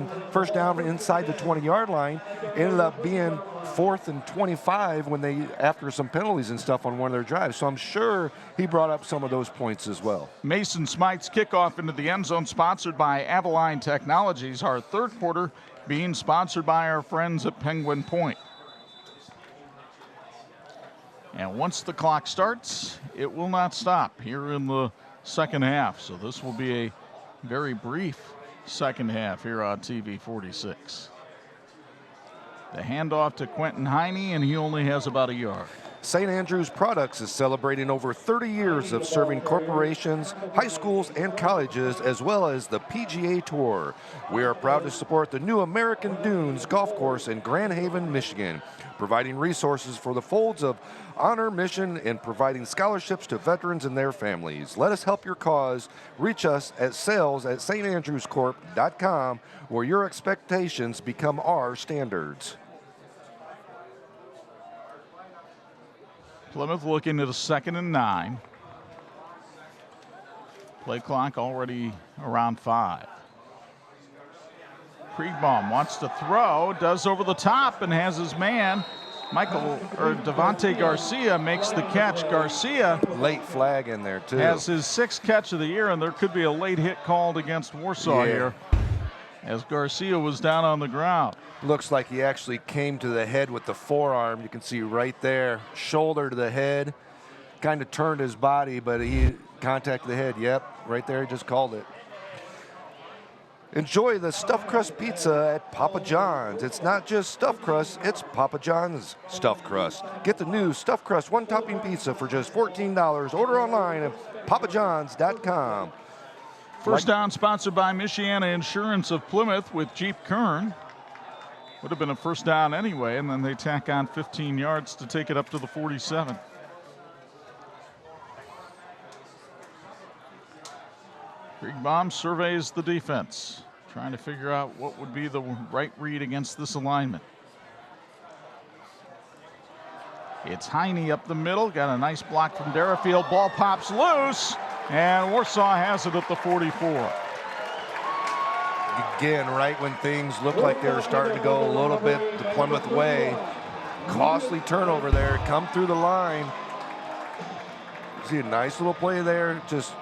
down inside the 20-yard line. Ended up being 4th and 25 when they, after some penalties and stuff on one of their drives. So I'm sure he brought up some of those points as well. Mason Smite's kickoff into the end zone, sponsored by Avaline Technologies. Our third quarter being sponsored by our friends at Penguin Point. And once the clock starts, it will not stop here in the second half. So this will be a very brief second half here on TV 46. The handoff to Quentin Heine, and he only has about a yard. St. Andrews Products is celebrating over 30 years of serving corporations, high schools, and colleges, as well as the PGA Tour. We are proud to support the new American Dunes Golf Course in Grand Haven, Michigan, providing resources for the Folds of Honor mission and providing scholarships to veterans and their families. Let us help your cause. Reach us at sales@standrewscorp.com, where your expectations become our standards. Plymouth looking at a 2nd and 9. Play clock already around 5. Kriegbaum wants to throw, does over the top and has his man. Devontae Garcia makes the catch. Garcia, late flag in there too, has his 6th catch of the year, and there could be a late hit called against Warsaw here, as Garcia was down on the ground. Looks like he actually came to the head with the forearm. You can see right there, shoulder to the head, kind of turned his body, but he contacted the head. Yep, right there, he just called it. Enjoy the stuffed crust pizza at Papa John's. It's not just stuffed crust, it's Papa John's stuffed crust. Get the new stuffed crust one-topping pizza for just $14. Order online at papajohns.com. First down sponsored by Michiana Insurance of Plymouth with Jeep Kern. Would have been a first down anyway, and then they tack on 15 yards to take it up to the 47. Kriegbaum surveys the defense, trying to figure out what would be the right read against this alignment. It's Heine up the middle, got a nice block from Derafield. Ball pops loose, and Warsaw has it at the 44. Again, right when things look like they were starting to go a little bit the Plymouth way, costly turnover there, come through the line. See a nice little play there, just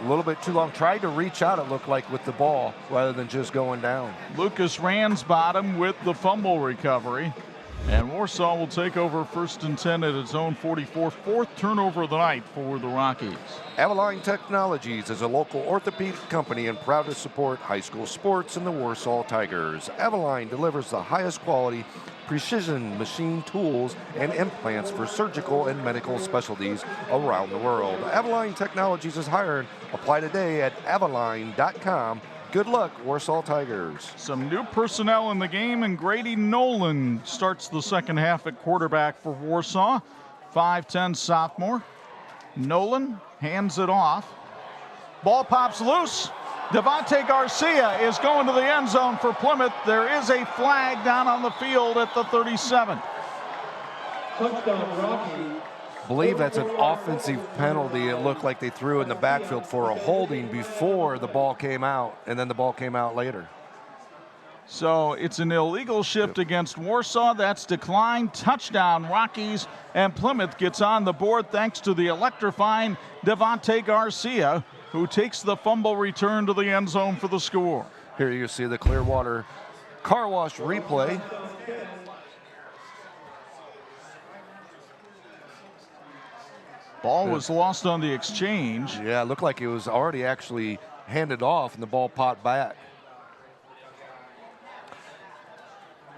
a little bit too long. Tried to reach out, it looked like, with the ball rather than just going down. Lucas Ransbottom with the fumble recovery. And Warsaw will take over 1st and 10 at its own 44. 4th turnover of the night for the Rockies. Avaline Technologies is a local orthopedic company and proud to support high school sports and the Warsaw Tigers. Avaline delivers the highest quality precision machine tools and implants for surgical and medical specialties around the world. Avaline Technologies is hiring. Apply today at avaline.com. Good luck, Warsaw Tigers. Some new personnel in the game, and Grady Nolan starts the second half at quarterback for Warsaw. 5'10" sophomore. Nolan hands it off. Ball pops loose. Devontae Garcia is going to the end zone for Plymouth. There is a flag down on the field at the 37. I believe that's an offensive penalty. It looked like they threw in the backfield for a holding before the ball came out, and then the ball came out later. So it's an illegal shift against Warsaw. That's declined. Touchdown, Rockies, and Plymouth gets on the board thanks to the electrifying Devontae Garcia, who takes the fumble return to the end zone for the score. Here you see the Clearwater Car Wash replay. Ball was lost on the exchange. Yeah, it looked like it was already actually handed off and the ball popped back.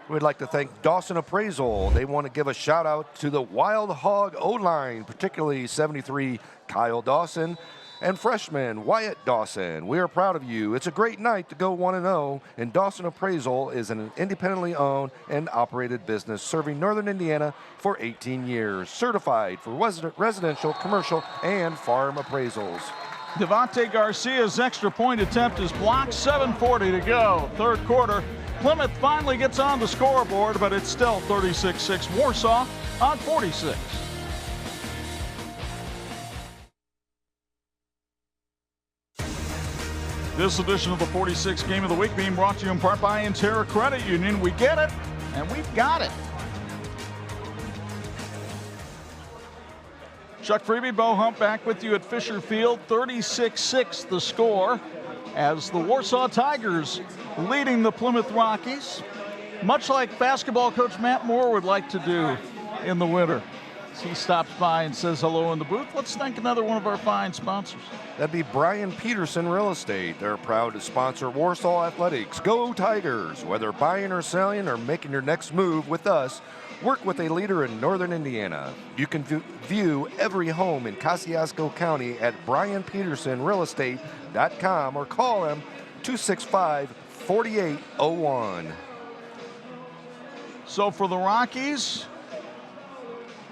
We'd like to thank Dawson Appraisal. They want to give a shout out to the Wild Hog O-line, particularly 73 Kyle Dawson and freshman Wyatt Dawson. We are proud of you. It's a great night to go 1-0, and Dawson Appraisal is an independently owned and operated business serving Northern Indiana for 18 years, certified for residential, commercial, and farm appraisals. Devontae Garcia's extra point attempt is blocked. 7:40 to go, third quarter. Plymouth finally gets on the scoreboard, but it's still 36-6 Warsaw on 46. This edition of the 46 Game of the Week being brought to you in part by Intera Credit Union. We get it, and we've got it. Chuck Freeby, Bo Hump back with you at Fisher Field. 36-6 the score as the Warsaw Tigers leading the Plymouth Rockies, much like basketball coach Matt Moore would like to do in the winter. As he stops by and says hello in the booth, let's thank another one of our fine sponsors. That'd be Brian Peterson Real Estate. They're proud to sponsor Warsaw Athletics. Go Tigers! Whether buying or selling or making your next move with us, work with a leader in Northern Indiana. You can view every home in Kosciuszko County at brianpetersonrealestate.com or call him 265-4801. So for the Rockies,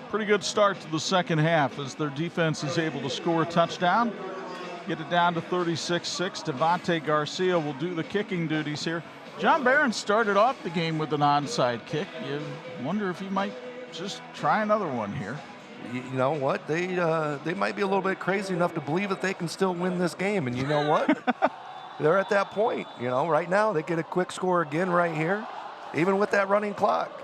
pretty good start to the second half as their defense is able to score a touchdown. Get it down to 36-6. Devontae Garcia will do the kicking duties here. John Barron started off the game with an onside kick. You wonder if he might just try another one here. You know what? They might be a little bit crazy enough to believe that they can still win this game. And you know what? They're at that point. You know, right now they get a quick score again right here, even with that running clock.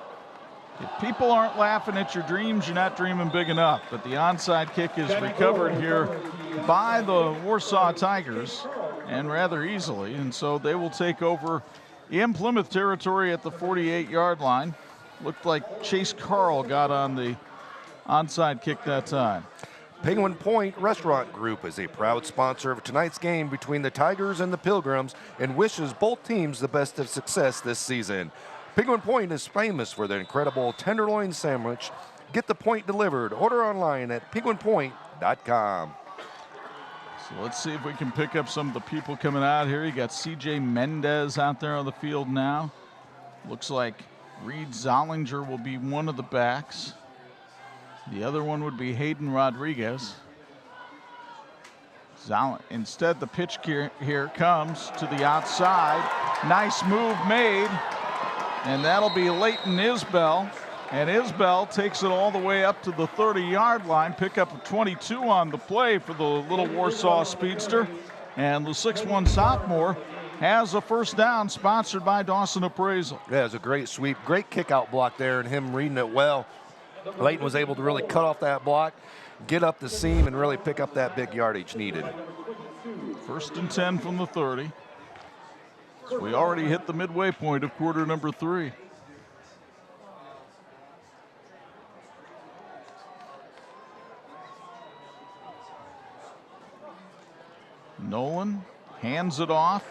If people aren't laughing at your dreams, you're not dreaming big enough. But the onside kick is recovered here by the Warsaw Tigers, and rather easily. And so they will take over in Plymouth territory at the 48-yard line. Looked like Chase Carl got on the onside kick that time. Penguin Point Restaurant Group is a proud sponsor of tonight's game between the Tigers and the Pilgrims and wishes both teams the best of success this season. Penguin Point is famous for their incredible tenderloin sandwich. Get the point delivered. Order online at penguinpoint.com. So let's see if we can pick up some of the people coming out here. You got C.J. Mendez out there on the field now. Looks like Reed Zollinger will be one of the backs. The other one would be Hayden Rodriguez. Instead, the pitch here comes to the outside. Nice move made. And that'll be Leighton Isbell. And Isbell takes it all the way up to the 30-yard line. Pick up a 22 on the play for the little Warsaw speedster. And the 6'1 sophomore has a first down, sponsored by Dawson Appraisal. Yeah, it was a great sweep. Great kick-out block there and him reading it well. Leighton was able to really cut off that block, get up the seam, and really pick up that big yardage needed. 1st and 10 from the 30. So we already hit the midway point of quarter number 3. Nolan hands it off.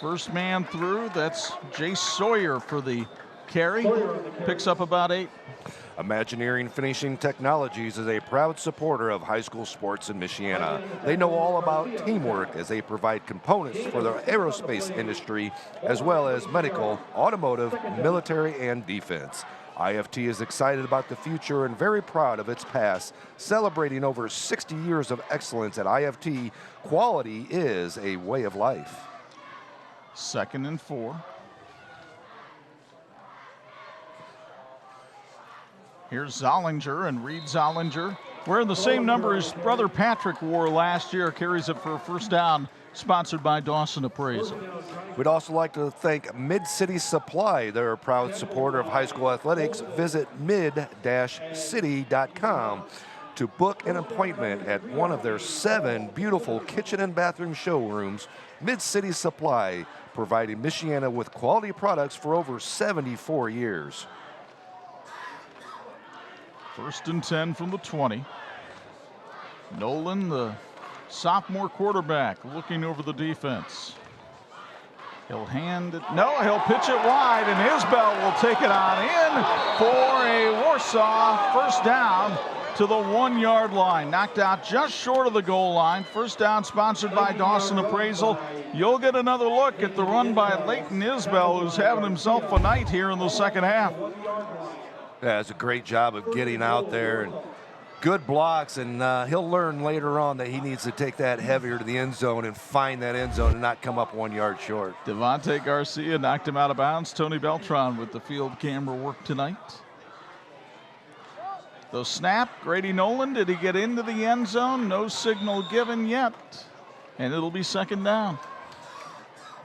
First man through, that's Jace Sawyer for the carry. Picks up about 8. Imagineering Finishing Technologies is a proud supporter of high school sports in Michiana. They know all about teamwork as they provide components for the aerospace industry, as well as medical, automotive, military, and defense. IFT is excited about the future and very proud of its past, celebrating over 60 years of excellence at IFT. Quality is a way of life. 2nd and 4. Here's Zollinger, and Reed Zollinger, wearing the same number his brother Patrick wore last year, carries it for a first down, sponsored by Dawson Appraisal. We'd also like to thank Mid-City Supply. They're a proud supporter of high school athletics. Visit mid-city.com to book an appointment at one of their 7 beautiful kitchen and bathroom showrooms. Mid-City Supply, providing Michiana with quality products for over 74 years. 1st and 10 from the 20. Nolan, the sophomore quarterback, looking over the defense. He'll hand it, no, he'll pitch it wide, and Isbell will take it on in for a Warsaw first down to the 1-yard line. Knocked out just short of the goal line. First down sponsored by Dawson Appraisal. You'll get another look at the run by Leighton Isbell, who's having himself a night here in the second half. Yeah, it's a great job of getting out there and good blocks, and he'll learn later on that he needs to take that heavier to the end zone and find that end zone and not come up 1 yard short. Devontae Garcia knocked him out of bounds. Tony Beltran with the field camera work tonight. The snap, Grady Nolan, did he get into the end zone? No signal given yet, and it'll be 2nd down.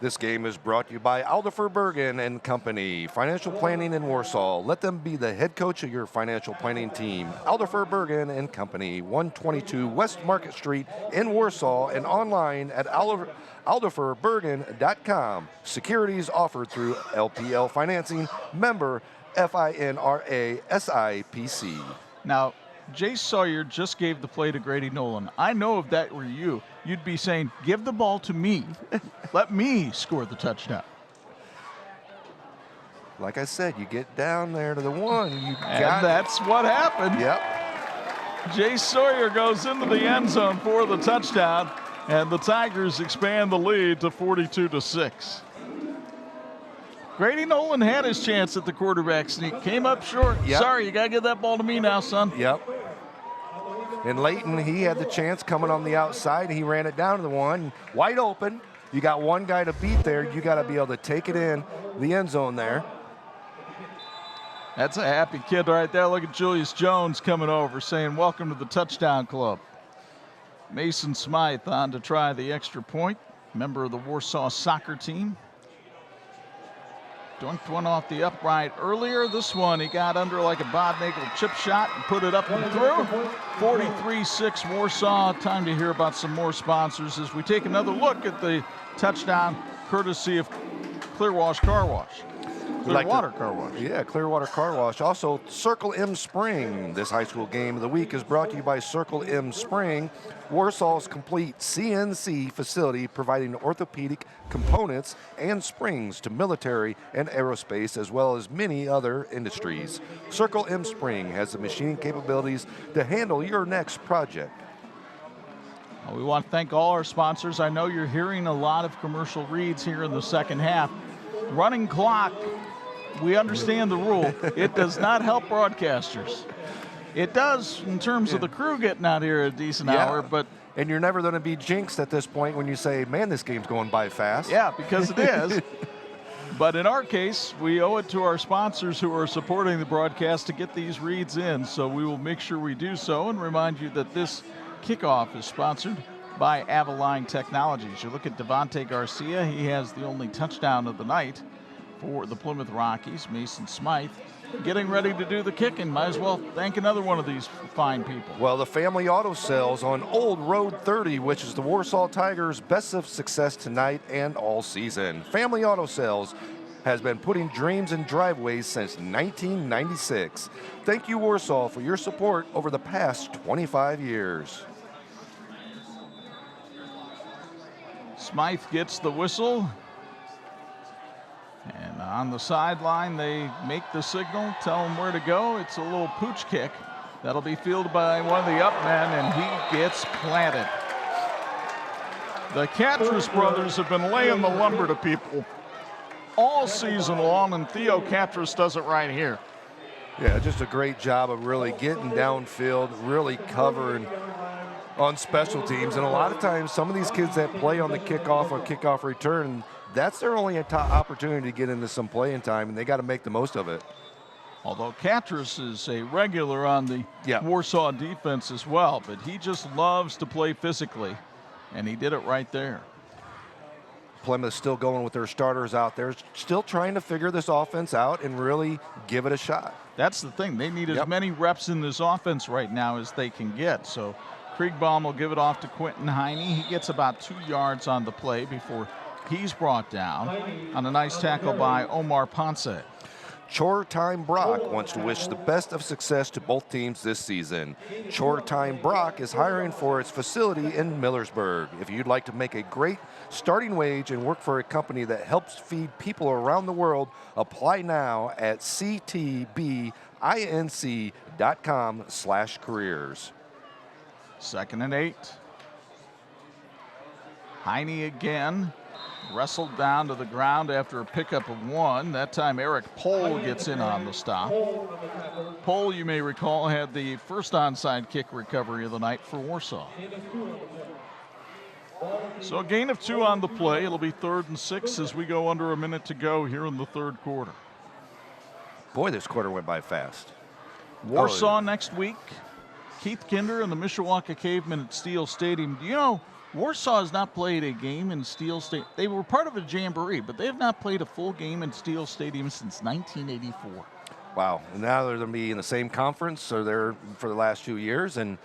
This game is brought to you by Alderfer Bergen and Company, Financial Planning in Warsaw. Let them be the head coach of your financial planning team. Alderfer Bergen and Company, 122 West Market Street in Warsaw, and online at alderferbergen.com. Securities offered through LPL Financing, member FINRA SIPC. Now, Jace Sawyer just gave the play to Grady Nolan. I know if that were you, you'd be saying, give the ball to me. Let me score the touchdown. Like I said, you get down there to the 1, you got And that's what happened. Yep. Jace Sawyer goes into the end zone for the touchdown, and the Tigers expand the lead to 42-6. Grady Nolan had his chance at the quarterback sneak, came up short. Yep. Sorry, you got to give that ball to me now, son. Yep. And Leighton, he had the chance coming on the outside. He ran it down to the 1, wide open. You got one guy to beat there. You got to be able to take it in the end zone there. That's a happy kid right there. Look at Julius Jones coming over saying, welcome to the touchdown club. Mason Smythe on to try the extra point, member of the Warsaw soccer team. Dunked one off the upright earlier. This one he got under like a Bodnagel chip shot and put it up and through. 43-6 Warsaw. Time to hear about some more sponsors as we take another look at the touchdown courtesy of Clearwash Car Wash. Clearwater Car Wash. Yeah, Clearwater Car Wash. Also, Circle M Spring. This high school game of the week is brought to you by Circle M Spring, Warsaw's complete CNC facility, providing orthopedic components and springs to military and aerospace, as well as many other industries. Circle M Spring has the machining capabilities to handle your next project. Well, we want to thank all our sponsors. I know you're hearing a lot of commercial reads here in the second half. Running clock, we understand the rule. It does not help broadcasters. It does in terms of the crew getting out here at a decent hour, but... And you're never going to be jinxed at this point when you say, man, this game's going by fast. Yeah, because it is. But in our case, we owe it to our sponsors who are supporting the broadcast to get these reads in, so we will make sure we do so and remind you that this kickoff is sponsored by Avaline Technologies. You look at Devontae Garcia, he has the only touchdown of the night for the Plymouth Rockies. Mason Smythe getting ready to do the kicking. Might as well thank another one of these fine people. Well, the Family Auto Sales on Old Road 30, which is the Warsaw Tigers' best of success tonight and all season. Family Auto Sales has been putting dreams in driveways since 1996. Thank you, Warsaw, for your support over the past 25 years. Smythe gets the whistle. And on the sideline, they make the signal, tell him where to go. It's a little pooch kick. That'll be fielded by one of the up men, and he gets planted. The Catrus brothers have been laying the lumber to people all season long, and Theo Catrus does it right here. Yeah, just a great job of really getting downfield, really covering on special teams. And a lot of times, some of these kids that play on the kickoff or kickoff return, that's their only opportunity to get into some playing time, and they got to make the most of it. Although Catrus is a regular on the Warsaw defense as well, but he just loves to play physically, and he did it right there. Plymouth still going with their starters out there, still trying to figure this offense out and really give it a shot. That's the thing. They need as many reps in this offense right now as they can get. So Kriegbaum will give it off to Quentin Heine. He gets about 2 yards on the play before he's brought down on a nice tackle by Omar Ponce. Chore Time Brock wants to wish the best of success to both teams this season. Chore Time Brock is hiring for its facility in Millersburg. If you'd like to make a great starting wage and work for a company that helps feed people around the world, apply now at ctbinc.com/careers. 2nd and 8. Heine again. Wrestled down to the ground after a pickup of 1. That time Eric Pohl gets in on the stop. Pohl, you may recall, had the first onside kick recovery of the night for Warsaw. So a gain of 2 on the play. It'll be 3rd and 6 as we go under a minute to go here in the 3rd quarter. Boy, this quarter went by fast. Warsaw next week. Keith Kinder and the Mishawaka Cavemen at Steel Stadium. Do you know, Warsaw has not played a game in Steel Stadium. They were part of a jamboree, but they have not played a full game in Steel Stadium since 1984. Wow. And now they're going to be in the same conference, so they're for the last 2 years, and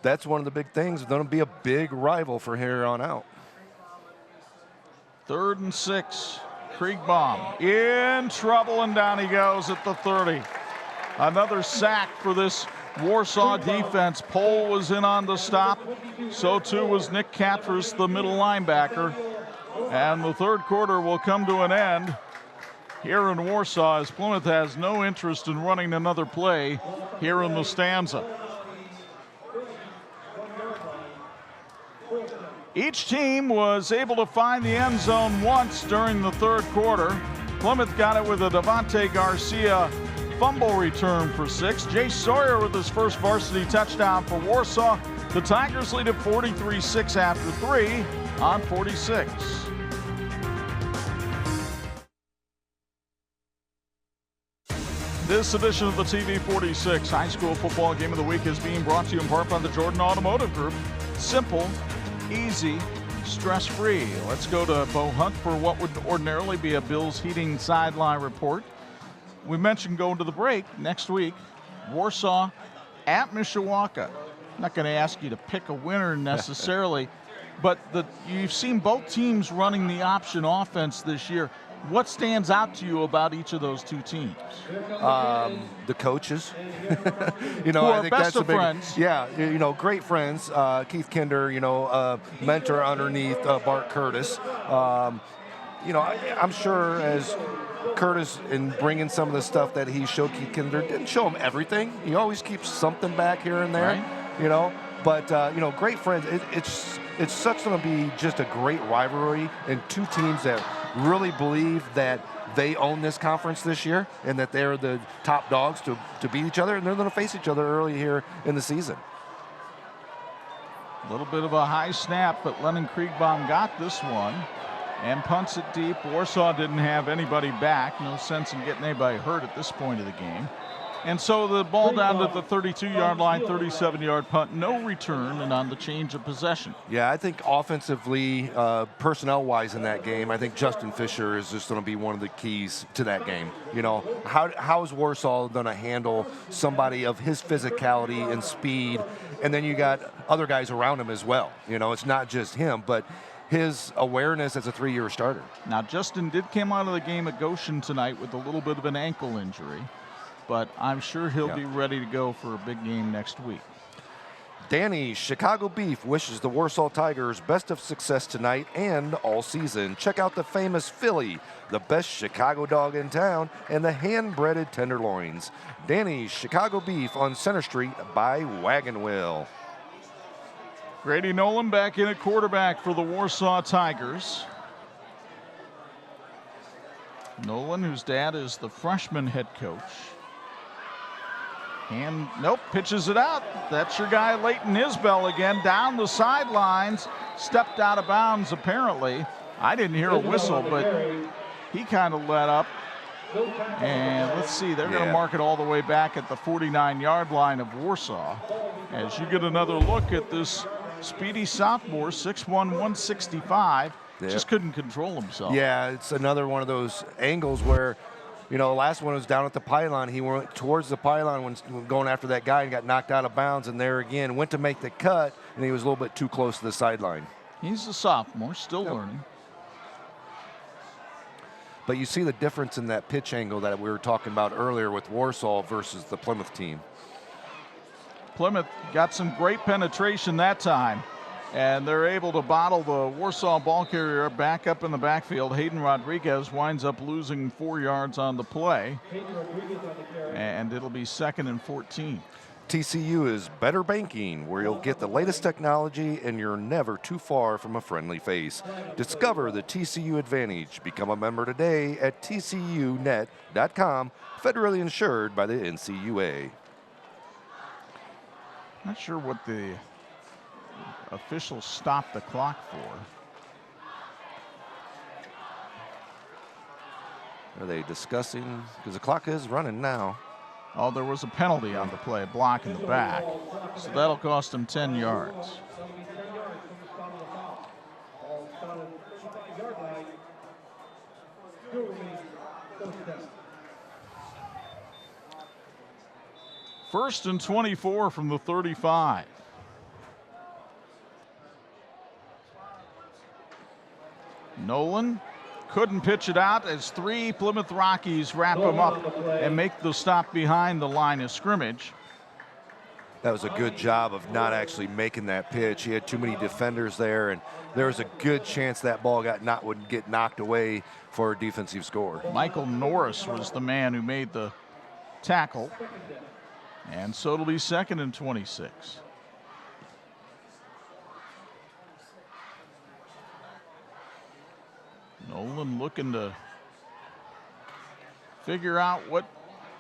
that's one of the big things. It's going to be a big rival for here on out. 3rd and 6. Kriegbaum in trouble, and down he goes at the 30. Another sack for this Warsaw defense. Pohl was in on the stop. So too was Nick Catrus, the middle linebacker. And the 3rd quarter will come to an end here in Warsaw as Plymouth has no interest in running another play here in the stanza. Each team was able to find the end zone once during the 3rd quarter. Plymouth got it with a Devontae Garcia fumble return for 6. Jay Sawyer with his first varsity touchdown for Warsaw. The Tigers lead at 43-6 after 3 on 46. This edition of the TV 46 High School Football Game of the Week is being brought to you in part by the Jordan Automotive Group. Simple, easy, stress-free. Let's go to Bo Hunt for what would ordinarily be a Bills Heating sideline report. We mentioned going to the break next week. Warsaw at Mishawaka. I'm not going to ask you to pick a winner necessarily, but you've seen both teams running the option offense this year. What stands out to you about each of those two teams? The coaches. Who are best of friends. Yeah, great friends. Keith Kinder, mentor underneath Bart Curtis. I'm sure as Curtis, in bringing some of the stuff that he showed Keith Kinder, didn't show him everything. He always keeps something back here and there, right. But great friends. It's such going to be just a great rivalry, and two teams that really believe that they own this conference this year and that they're the top dogs to beat each other, and they're going to face each other early here in the season. A little bit of a high snap, but Lennon Kriegbaum got this one and punts it deep. Warsaw didn't have anybody back. No sense in getting anybody hurt at this point of the game. And so the ball down to the 32-yard line, 37-yard punt, no return, and on the change of possession. Yeah, I think offensively, personnel-wise in that game, I think Justin Fisher is just going to be one of the keys to that game. How is Warsaw going to handle somebody of his physicality and speed? And then you got other guys around him as well. It's not just him, but his awareness as a 3-year starter. Now, Justin did come out of the game at Goshen tonight with a little bit of an ankle injury, but I'm sure he'll be ready to go for a big game next week. Danny's Chicago Beef wishes the Warsaw Tigers best of success tonight and all season. Check out the famous Philly, the best Chicago dog in town, and the hand-breaded tenderloins. Danny's Chicago Beef on Center Street by Wagon Wheel. Grady Nolan back in at quarterback for the Warsaw Tigers. Nolan, whose dad is the freshman head coach. And nope, pitches it out. That's your guy, Leighton Isbell again, down the sidelines, stepped out of bounds apparently. I didn't hear a whistle, but he kind of let up. And let's see, they're going to mark it all the way back at the 49-yard line of Warsaw. As you get another look at this speedy sophomore, 6'1", 165, just couldn't control himself. Yeah, it's another one of those angles where, you know, the last one was down at the pylon. He went towards the pylon when going after that guy and got knocked out of bounds. And there again, went to make the cut, and he was a little bit too close to the sideline. He's a sophomore, still learning. But you see the difference in that pitch angle that we were talking about earlier with Warsaw versus the Plymouth team. Plymouth got some great penetration that time, and they're able to bottle the Warsaw ball carrier back up in the backfield. Hayden Rodriguez winds up losing 4 yards on the play, and it'll be 2nd and 14. TCU is better banking, where you'll get the latest technology and you're never too far from a friendly face. Discover the TCU advantage. Become a member today at tcunet.com, federally insured by the NCUA. Not sure what the officials stopped the clock for. Are they discussing? Because the clock is running now. Oh, there was a penalty on the play, a block in the back. So that'll cost him 10 yards. First and 24 from the 35. Nolan couldn't pitch it out as 3 Plymouth Rockies wrap him up and make the stop behind the line of scrimmage. That was a good job of not actually making that pitch. He had too many defenders there, and there was a good chance that ball would get knocked away for a defensive score. Michael Norris was the man who made the tackle. And so it'll be 2nd and 26. Nolan looking to figure out what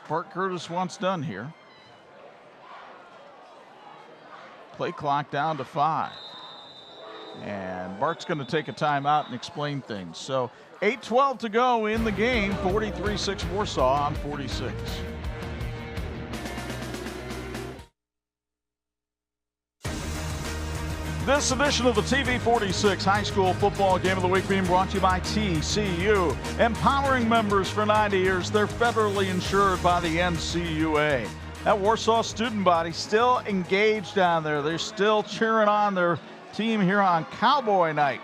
Park Curtis wants done here. Play clock down to 5. And Bart's going to take a timeout and explain things. So 8:12 to go in the game. 43-6 Warsaw on 46. This edition of the TV 46 High School Football Game of the Week being brought to you by TCU. Empowering members for 90 years. They're federally insured by the NCUA. That Warsaw student body still engaged down there. They're still cheering on their team here on Cowboy Night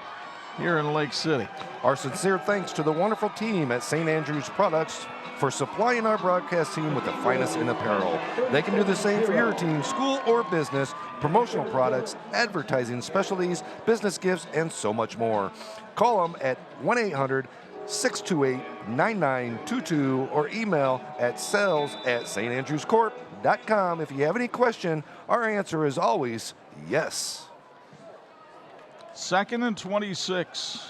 here in Lake City. Our sincere thanks to the wonderful team at St. Andrews Products for supplying our broadcast team with the finest in apparel. They can do the same for your team, school or business, promotional products, advertising specialties, business gifts, and so much more. Call them at 1-800-628-9922 or email at sales@standrewscorp.com. If you have any question, our answer is always yes. 2nd and 26.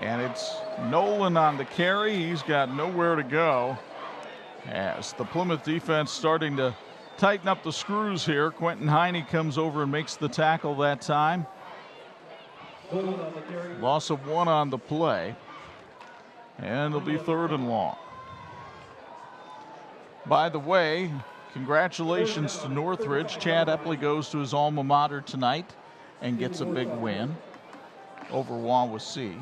And it's Nolan on the carry. He's got nowhere to go. As the Plymouth defense starting to tighten up the screws here. Quentin Heine comes over and makes the tackle that time. Loss of 1 on the play. And it'll be 3rd and long. By the way, congratulations to Northridge. Chad Epley goes to his alma mater tonight and gets a big win over Wawasee.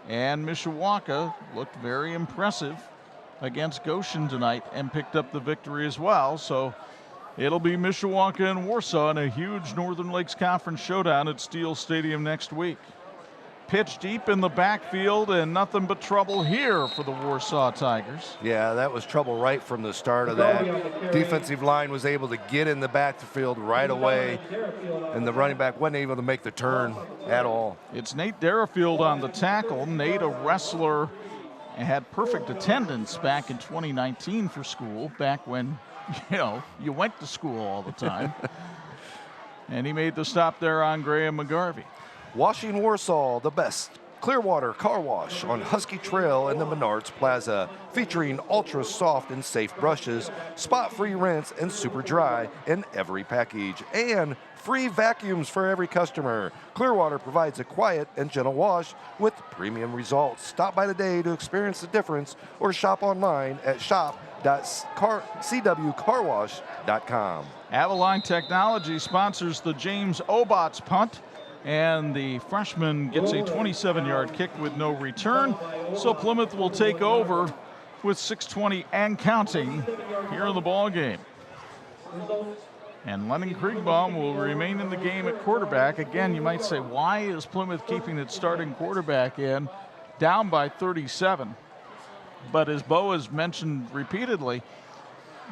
And Mishawaka looked very impressive against Goshen tonight and picked up the victory as well. So it'll be Mishawaka and Warsaw in a huge Northern Lakes Conference showdown at Steele Stadium next week. pitch deep in the backfield, and nothing but trouble here for the Warsaw Tigers. Yeah, that was trouble right from the start of that. Defensive line was able to get in the backfield right away, and the running back wasn't able to make the turn at all. It's Nate Derafield on the tackle. Nate, a wrestler, had perfect attendance back in 2019 for school, back when, you went to school all the time. And he made the stop there on Graham McGarvey. Washing Warsaw, the best Clearwater car wash on Husky Trail in the Menards Plaza, featuring ultra soft and safe brushes, spot-free rinse and super dry in every package, and free vacuums for every customer. Clearwater provides a quiet and gentle wash with premium results. Stop by today to experience the difference or shop online at shop.cwcarwash.com. Avalon Technology sponsors the James Obots punt, and the freshman gets a 27-yard kick with no return. So Plymouth will take over with 6:20 and counting here in the ball game. And Lennon Kriegbaum will remain in the game at quarterback. Again, you might say, why is Plymouth keeping its starting quarterback in, down by 37? But as Bo has mentioned repeatedly,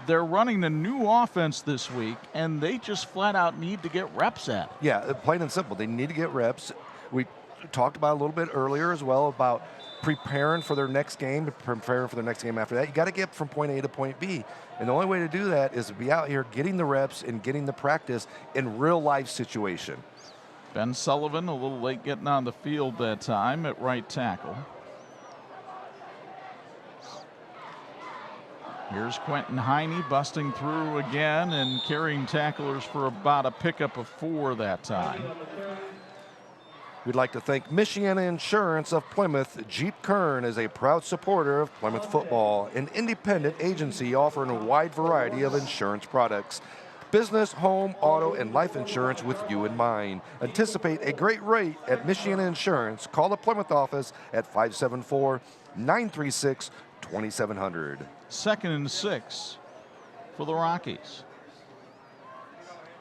they're running a new offense this week, and they just flat out need to get reps at it. Yeah, plain and simple. They need to get reps. We talked about a little bit earlier as well about preparing for their next game, preparing for their next game after that. You got to get from point A to point B. And the only way to do that is to be out here getting the reps and getting the practice in real life situation. Ben Sullivan a little late getting on the field that time at right tackle. Here's Quentin Heine busting through again and carrying tacklers for about a pickup of 4 that time. We'd like to thank Michiana Insurance of Plymouth. Jeep Kern is a proud supporter of Plymouth football, an independent agency offering a wide variety of insurance products. Business, home, auto, and life insurance with you in mind. Anticipate a great rate at Michiana Insurance. Call the Plymouth office at 574-936-2700. 2nd and 6 for the Rockies.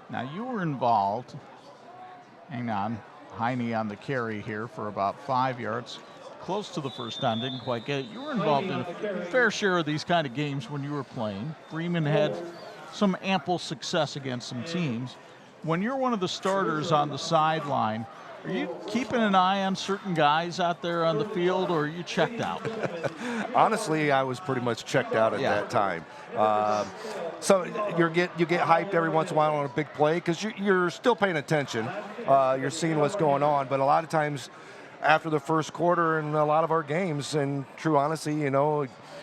Now you were involved. Hang on. Heine on the carry here for about 5 yards. Close to the first down, didn't quite get it. You were involved in a fair share of these kind of games when you were playing. Freeman had some ample success against some teams. When you're one of the starters on the sideline, are you keeping an eye on certain guys out there on the field, or are you checked out? Honestly, I was pretty much checked out at that time. So you get hyped every once in a while on a big play because you're still paying attention. You're seeing what's going on. But a lot of times after the first quarter in a lot of our games, and true honesty,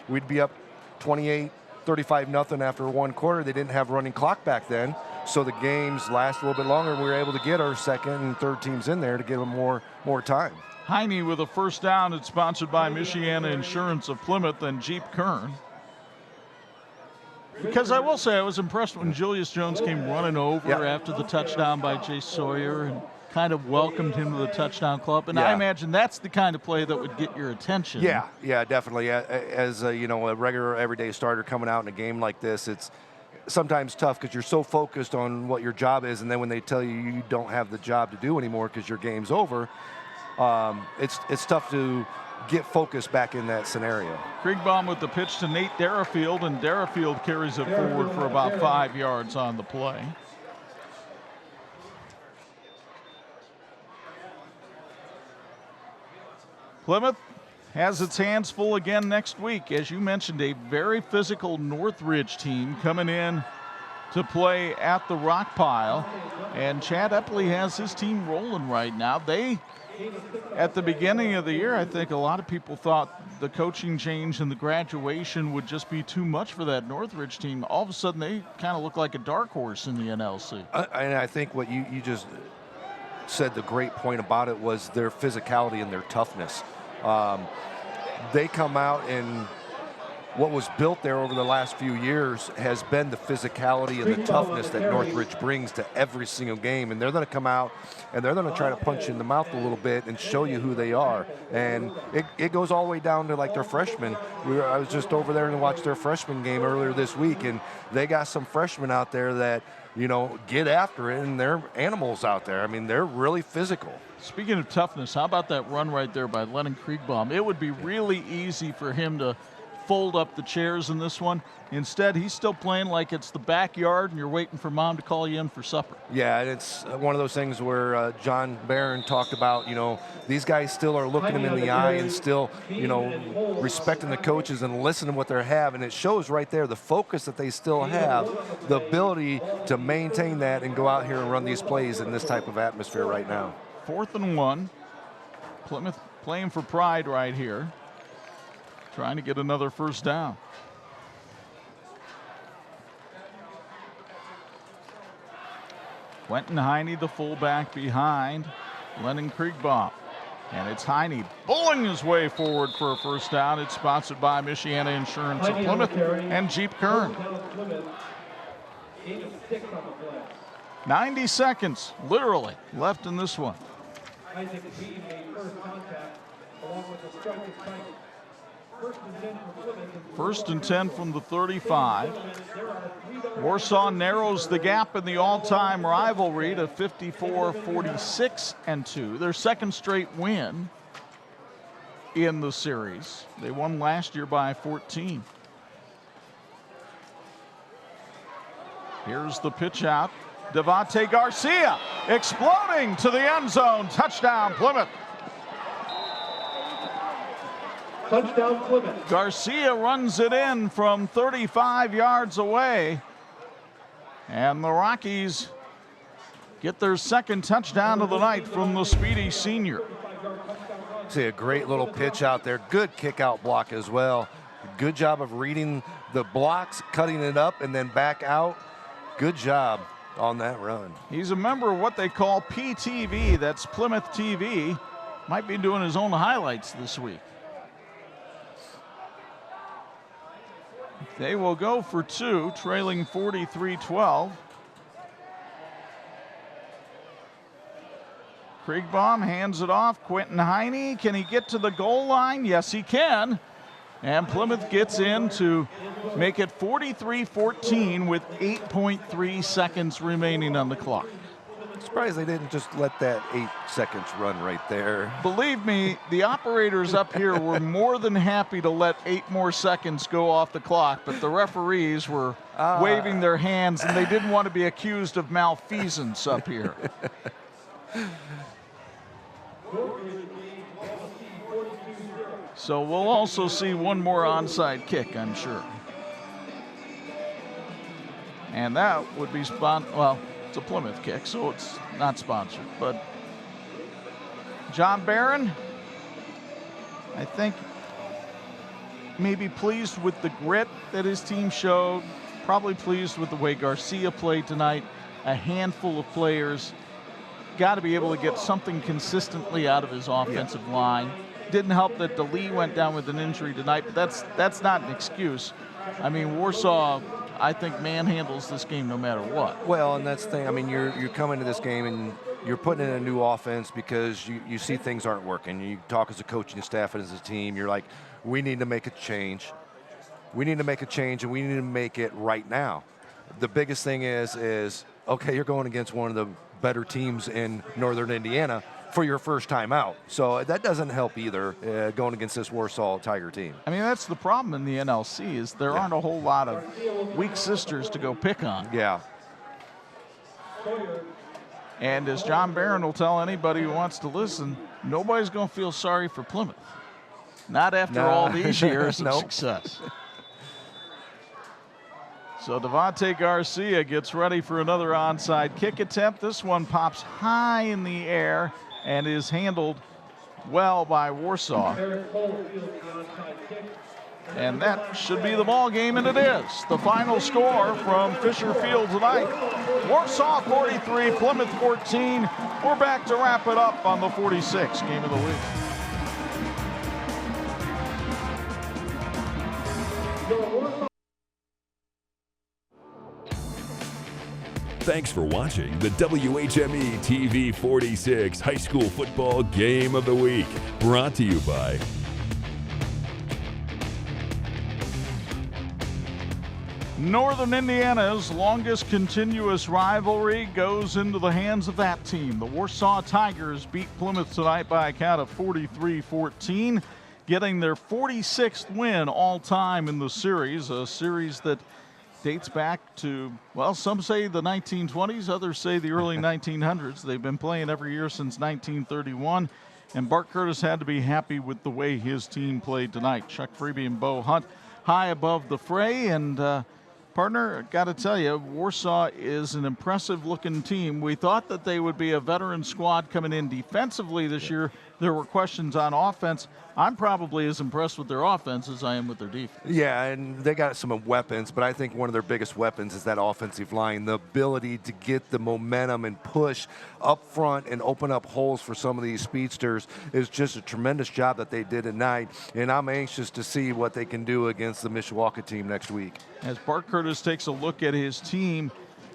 we'd be up 28-35 after one quarter. They didn't have running clock back then. So the games last a little bit longer, and we were able to get our second and third teams in there to give them more time. Heine with a first down. It's sponsored by Michiana Insurance of Plymouth and Jeep Kern. Because I will say I was impressed when Julius Jones came running over after the touchdown by Jay Sawyer and kind of welcomed him to the touchdown club. And I imagine that's the kind of play that would get your attention. Yeah, definitely. As a regular everyday starter coming out in a game like this, it's sometimes tough because you're so focused on what your job is, and then when they tell you you don't have the job to do anymore because your game's over, it's tough to get focused back in that scenario. Kriegbaum with the pitch to Nate Derafield, and Derafield carries it forward for about 5 yards on the play. Plymouth has its hands full again next week. As you mentioned, a very physical Northridge team coming in to play at the Rock Pile. And Chad Epley has his team rolling right now. At the beginning of the year, I think a lot of people thought the coaching change and the graduation would just be too much for that Northridge team. All of a sudden, they kind of look like a dark horse in the NLC. And I think what you just said, the great point about it was their physicality and their toughness. They come out, and what was built there over the last few years has been the physicality and the toughness that Northridge brings to every single game. And they're going to come out and they're going to try to punch you in the mouth a little bit and show you who they are. And it goes all the way down to like their freshmen. I was just over there and watched their freshman game earlier this week, and they got some freshmen out there that get after it, and they're animals out there. I mean, they're really physical. Speaking of toughness, how about that run right there by Lennon Kriegbaum? It would be really easy for him to fold up the chairs in this one. Instead, he's still playing like it's the backyard and you're waiting for mom to call you in for supper. Yeah, and it's one of those things where John Barron talked about, these guys still are looking him in the eye and still, respecting the coaches and listening to what they have. And it shows right there the focus that they still have, the ability to maintain that and go out here and run these plays in this type of atmosphere right now. 4th and 1. Plymouth playing for pride right here, trying to get another first down. Quentin Heine, the fullback, behind Lennon Kriegbaum. And it's Heine bowling his way forward for a first down. It's sponsored by Michiana Insurance of Plymouth and Jeep Kern. 90 seconds, literally, left in this one. First and 10 from the 35. Warsaw narrows the gap in the all-time rivalry to 54-46-2. Their second straight win in the series. They won last year by 14. Here's the pitch out. Devontae Garcia exploding to the end zone. Touchdown, Plymouth. Touchdown, Plymouth. Garcia runs it in from 35 yards away. And the Rockies get their second touchdown of the night from the speedy senior. See a great little pitch out there. Good kick out block as well. Good job of reading the blocks, cutting it up, and then back out. Good job on that run. He's a member of what they call PTV. That's Plymouth TV. Might be doing his own highlights this week. They will go for 2, trailing 43-12. Kriegbaum hands it off. Quentin Heine, can he get to the goal line? Yes, he can. And Plymouth gets in to make it 43-14 with 8.3 seconds remaining on the clock. Surprised they didn't just let that 8 seconds run right there. Believe me, the operators up here were more than happy to let 8 more seconds go off the clock, but the referees were waving their hands, and they didn't want to be accused of malfeasance up here. So we'll also see one more onside kick, I'm sure. And that would be well, it's a Plymouth kick, so it's not sponsored. But John Barron, I think, maybe pleased with the grit that his team showed, probably pleased with the way Garcia played tonight. A handful of players. Got to be able to get something consistently out of his offensive line. Didn't help that DeLee went down with an injury tonight, but that's not an excuse. I mean, Warsaw, I think, manhandles this game no matter what. Well, and that's the thing. I mean, you're coming to this game and you're putting in a new offense because you see things aren't working. You talk as a coaching staff and as a team. You're like, we need to make a change. We need to make a change, and we need to make it right now. The biggest thing is okay, you're going against one of the better teams in Northern Indiana for your first time out. So that doesn't help either, going against this Warsaw Tiger team. I mean, that's the problem in the NLC is there aren't a whole lot of weak sisters to go pick on. Yeah. And as John Barron will tell anybody who wants to listen, nobody's going to feel sorry for Plymouth. Not after all these years of success. So Devontae Garcia gets ready for another onside kick attempt. This one pops high in the air and is handled well by Warsaw. And that should be the ball game, and it is. The final score from Fisher Field tonight. Warsaw 43, Plymouth 14. We're back to wrap it up on the 46 game of the week. Thanks for watching the WHME TV 46 High School Football Game of the Week, brought to you by Northern Indiana's longest continuous rivalry goes into the hands of that team. The Warsaw Tigers beat Plymouth tonight by a count of 43-14, getting their 46th win all time in the series, a series that dates back to, well, some say the 1920s, others say the early 1900s. They've been playing every year since 1931, and Bart Curtis had to be happy with the way his team played tonight. Chuck Freeby and Bo Hunt high above the fray, and partner, got to tell you, Warsaw is an impressive-looking team. We thought that they would be a veteran squad coming in defensively this year. There were questions on offense. I'm probably as impressed with their offense as I am with their defense. Yeah, and they got some weapons, but I think one of their biggest weapons is that offensive line, the ability to get the momentum and push up front and open up holes for some of these speedsters is just a tremendous job that they did tonight, and I'm anxious to see what they can do against the Mishawaka team next week. As Bart Curtis takes a look at his team,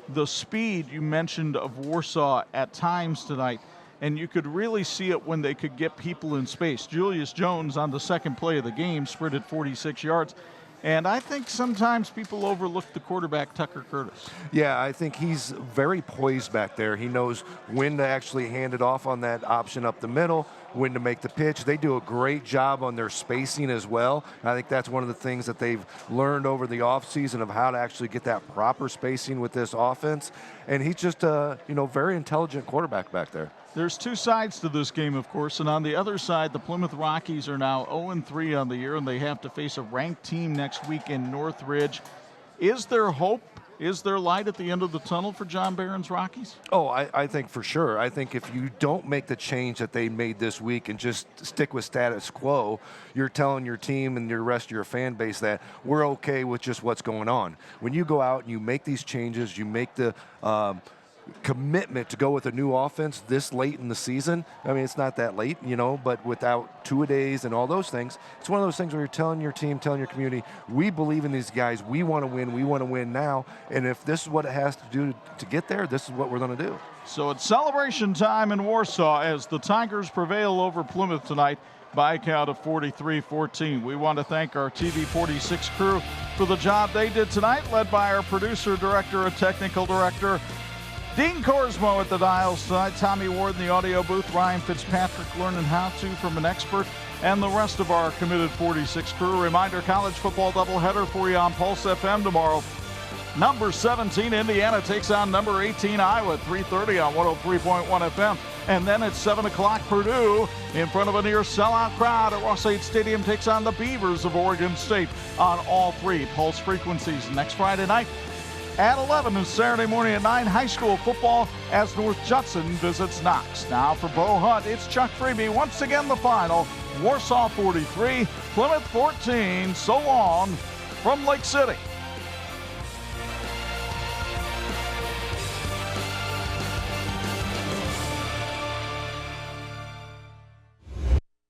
the speed you mentioned of Warsaw at times tonight, and you could really see it when they could get people in space. Julius Jones on the second play of the game sprinted 46 yards. And I think sometimes people overlook the quarterback, Tucker Curtis. Yeah, I think he's very poised back there. He knows when to actually hand it off on that option up the middle, when to make the pitch. They do a great job on their spacing as well. I think that's one of the things that they've learned over the offseason of how to actually get that proper spacing with this offense. And he's just a very intelligent quarterback back there. There's two sides to this game, of course, and on the other side, the Plymouth Rockies are now 0-3 on the year, and they have to face a ranked team next week in Northridge. Is there hope? Is there light at the end of the tunnel for John Barron's Rockies? Oh, I think for sure. I think if you don't make the change that they made this week and just stick with status quo, you're telling your team and the rest of your fan base that we're okay with just what's going on. When you go out and you make these changes, you make the commitment to go with a new offense this late in the season. I mean, it's not that late, but without two-a-days and all those things, it's one of those things where you're telling your team, telling your community, we believe in these guys, we want to win now, and if this is what it has to do to get there, this is what we're going to do. So it's celebration time in Warsaw as the Tigers prevail over Plymouth tonight by a count of 43-14. We want to thank our TV 46 crew for the job they did tonight, led by our producer, director, and technical director, Dean Korsmo at the dials tonight, Tommy Ward in the audio booth, Ryan Fitzpatrick learning how to from an expert, and the rest of our committed 46 crew. Reminder, college football doubleheader for you on Pulse FM tomorrow. Number 17, Indiana takes on number 18, Iowa, at 3:30 on 103.1 FM. And then at 7 o'clock, Purdue, in front of a near sellout crowd at Ross-Ade Stadium, takes on the Beavers of Oregon State on all three Pulse frequencies. Next Friday night, at 11 and Saturday morning at 9, high school football as North Judson visits Knox. Now for Bo Hunt, it's Chuck Freeby. Once again, the final, Warsaw 43, Plymouth 14. So long from Lake City.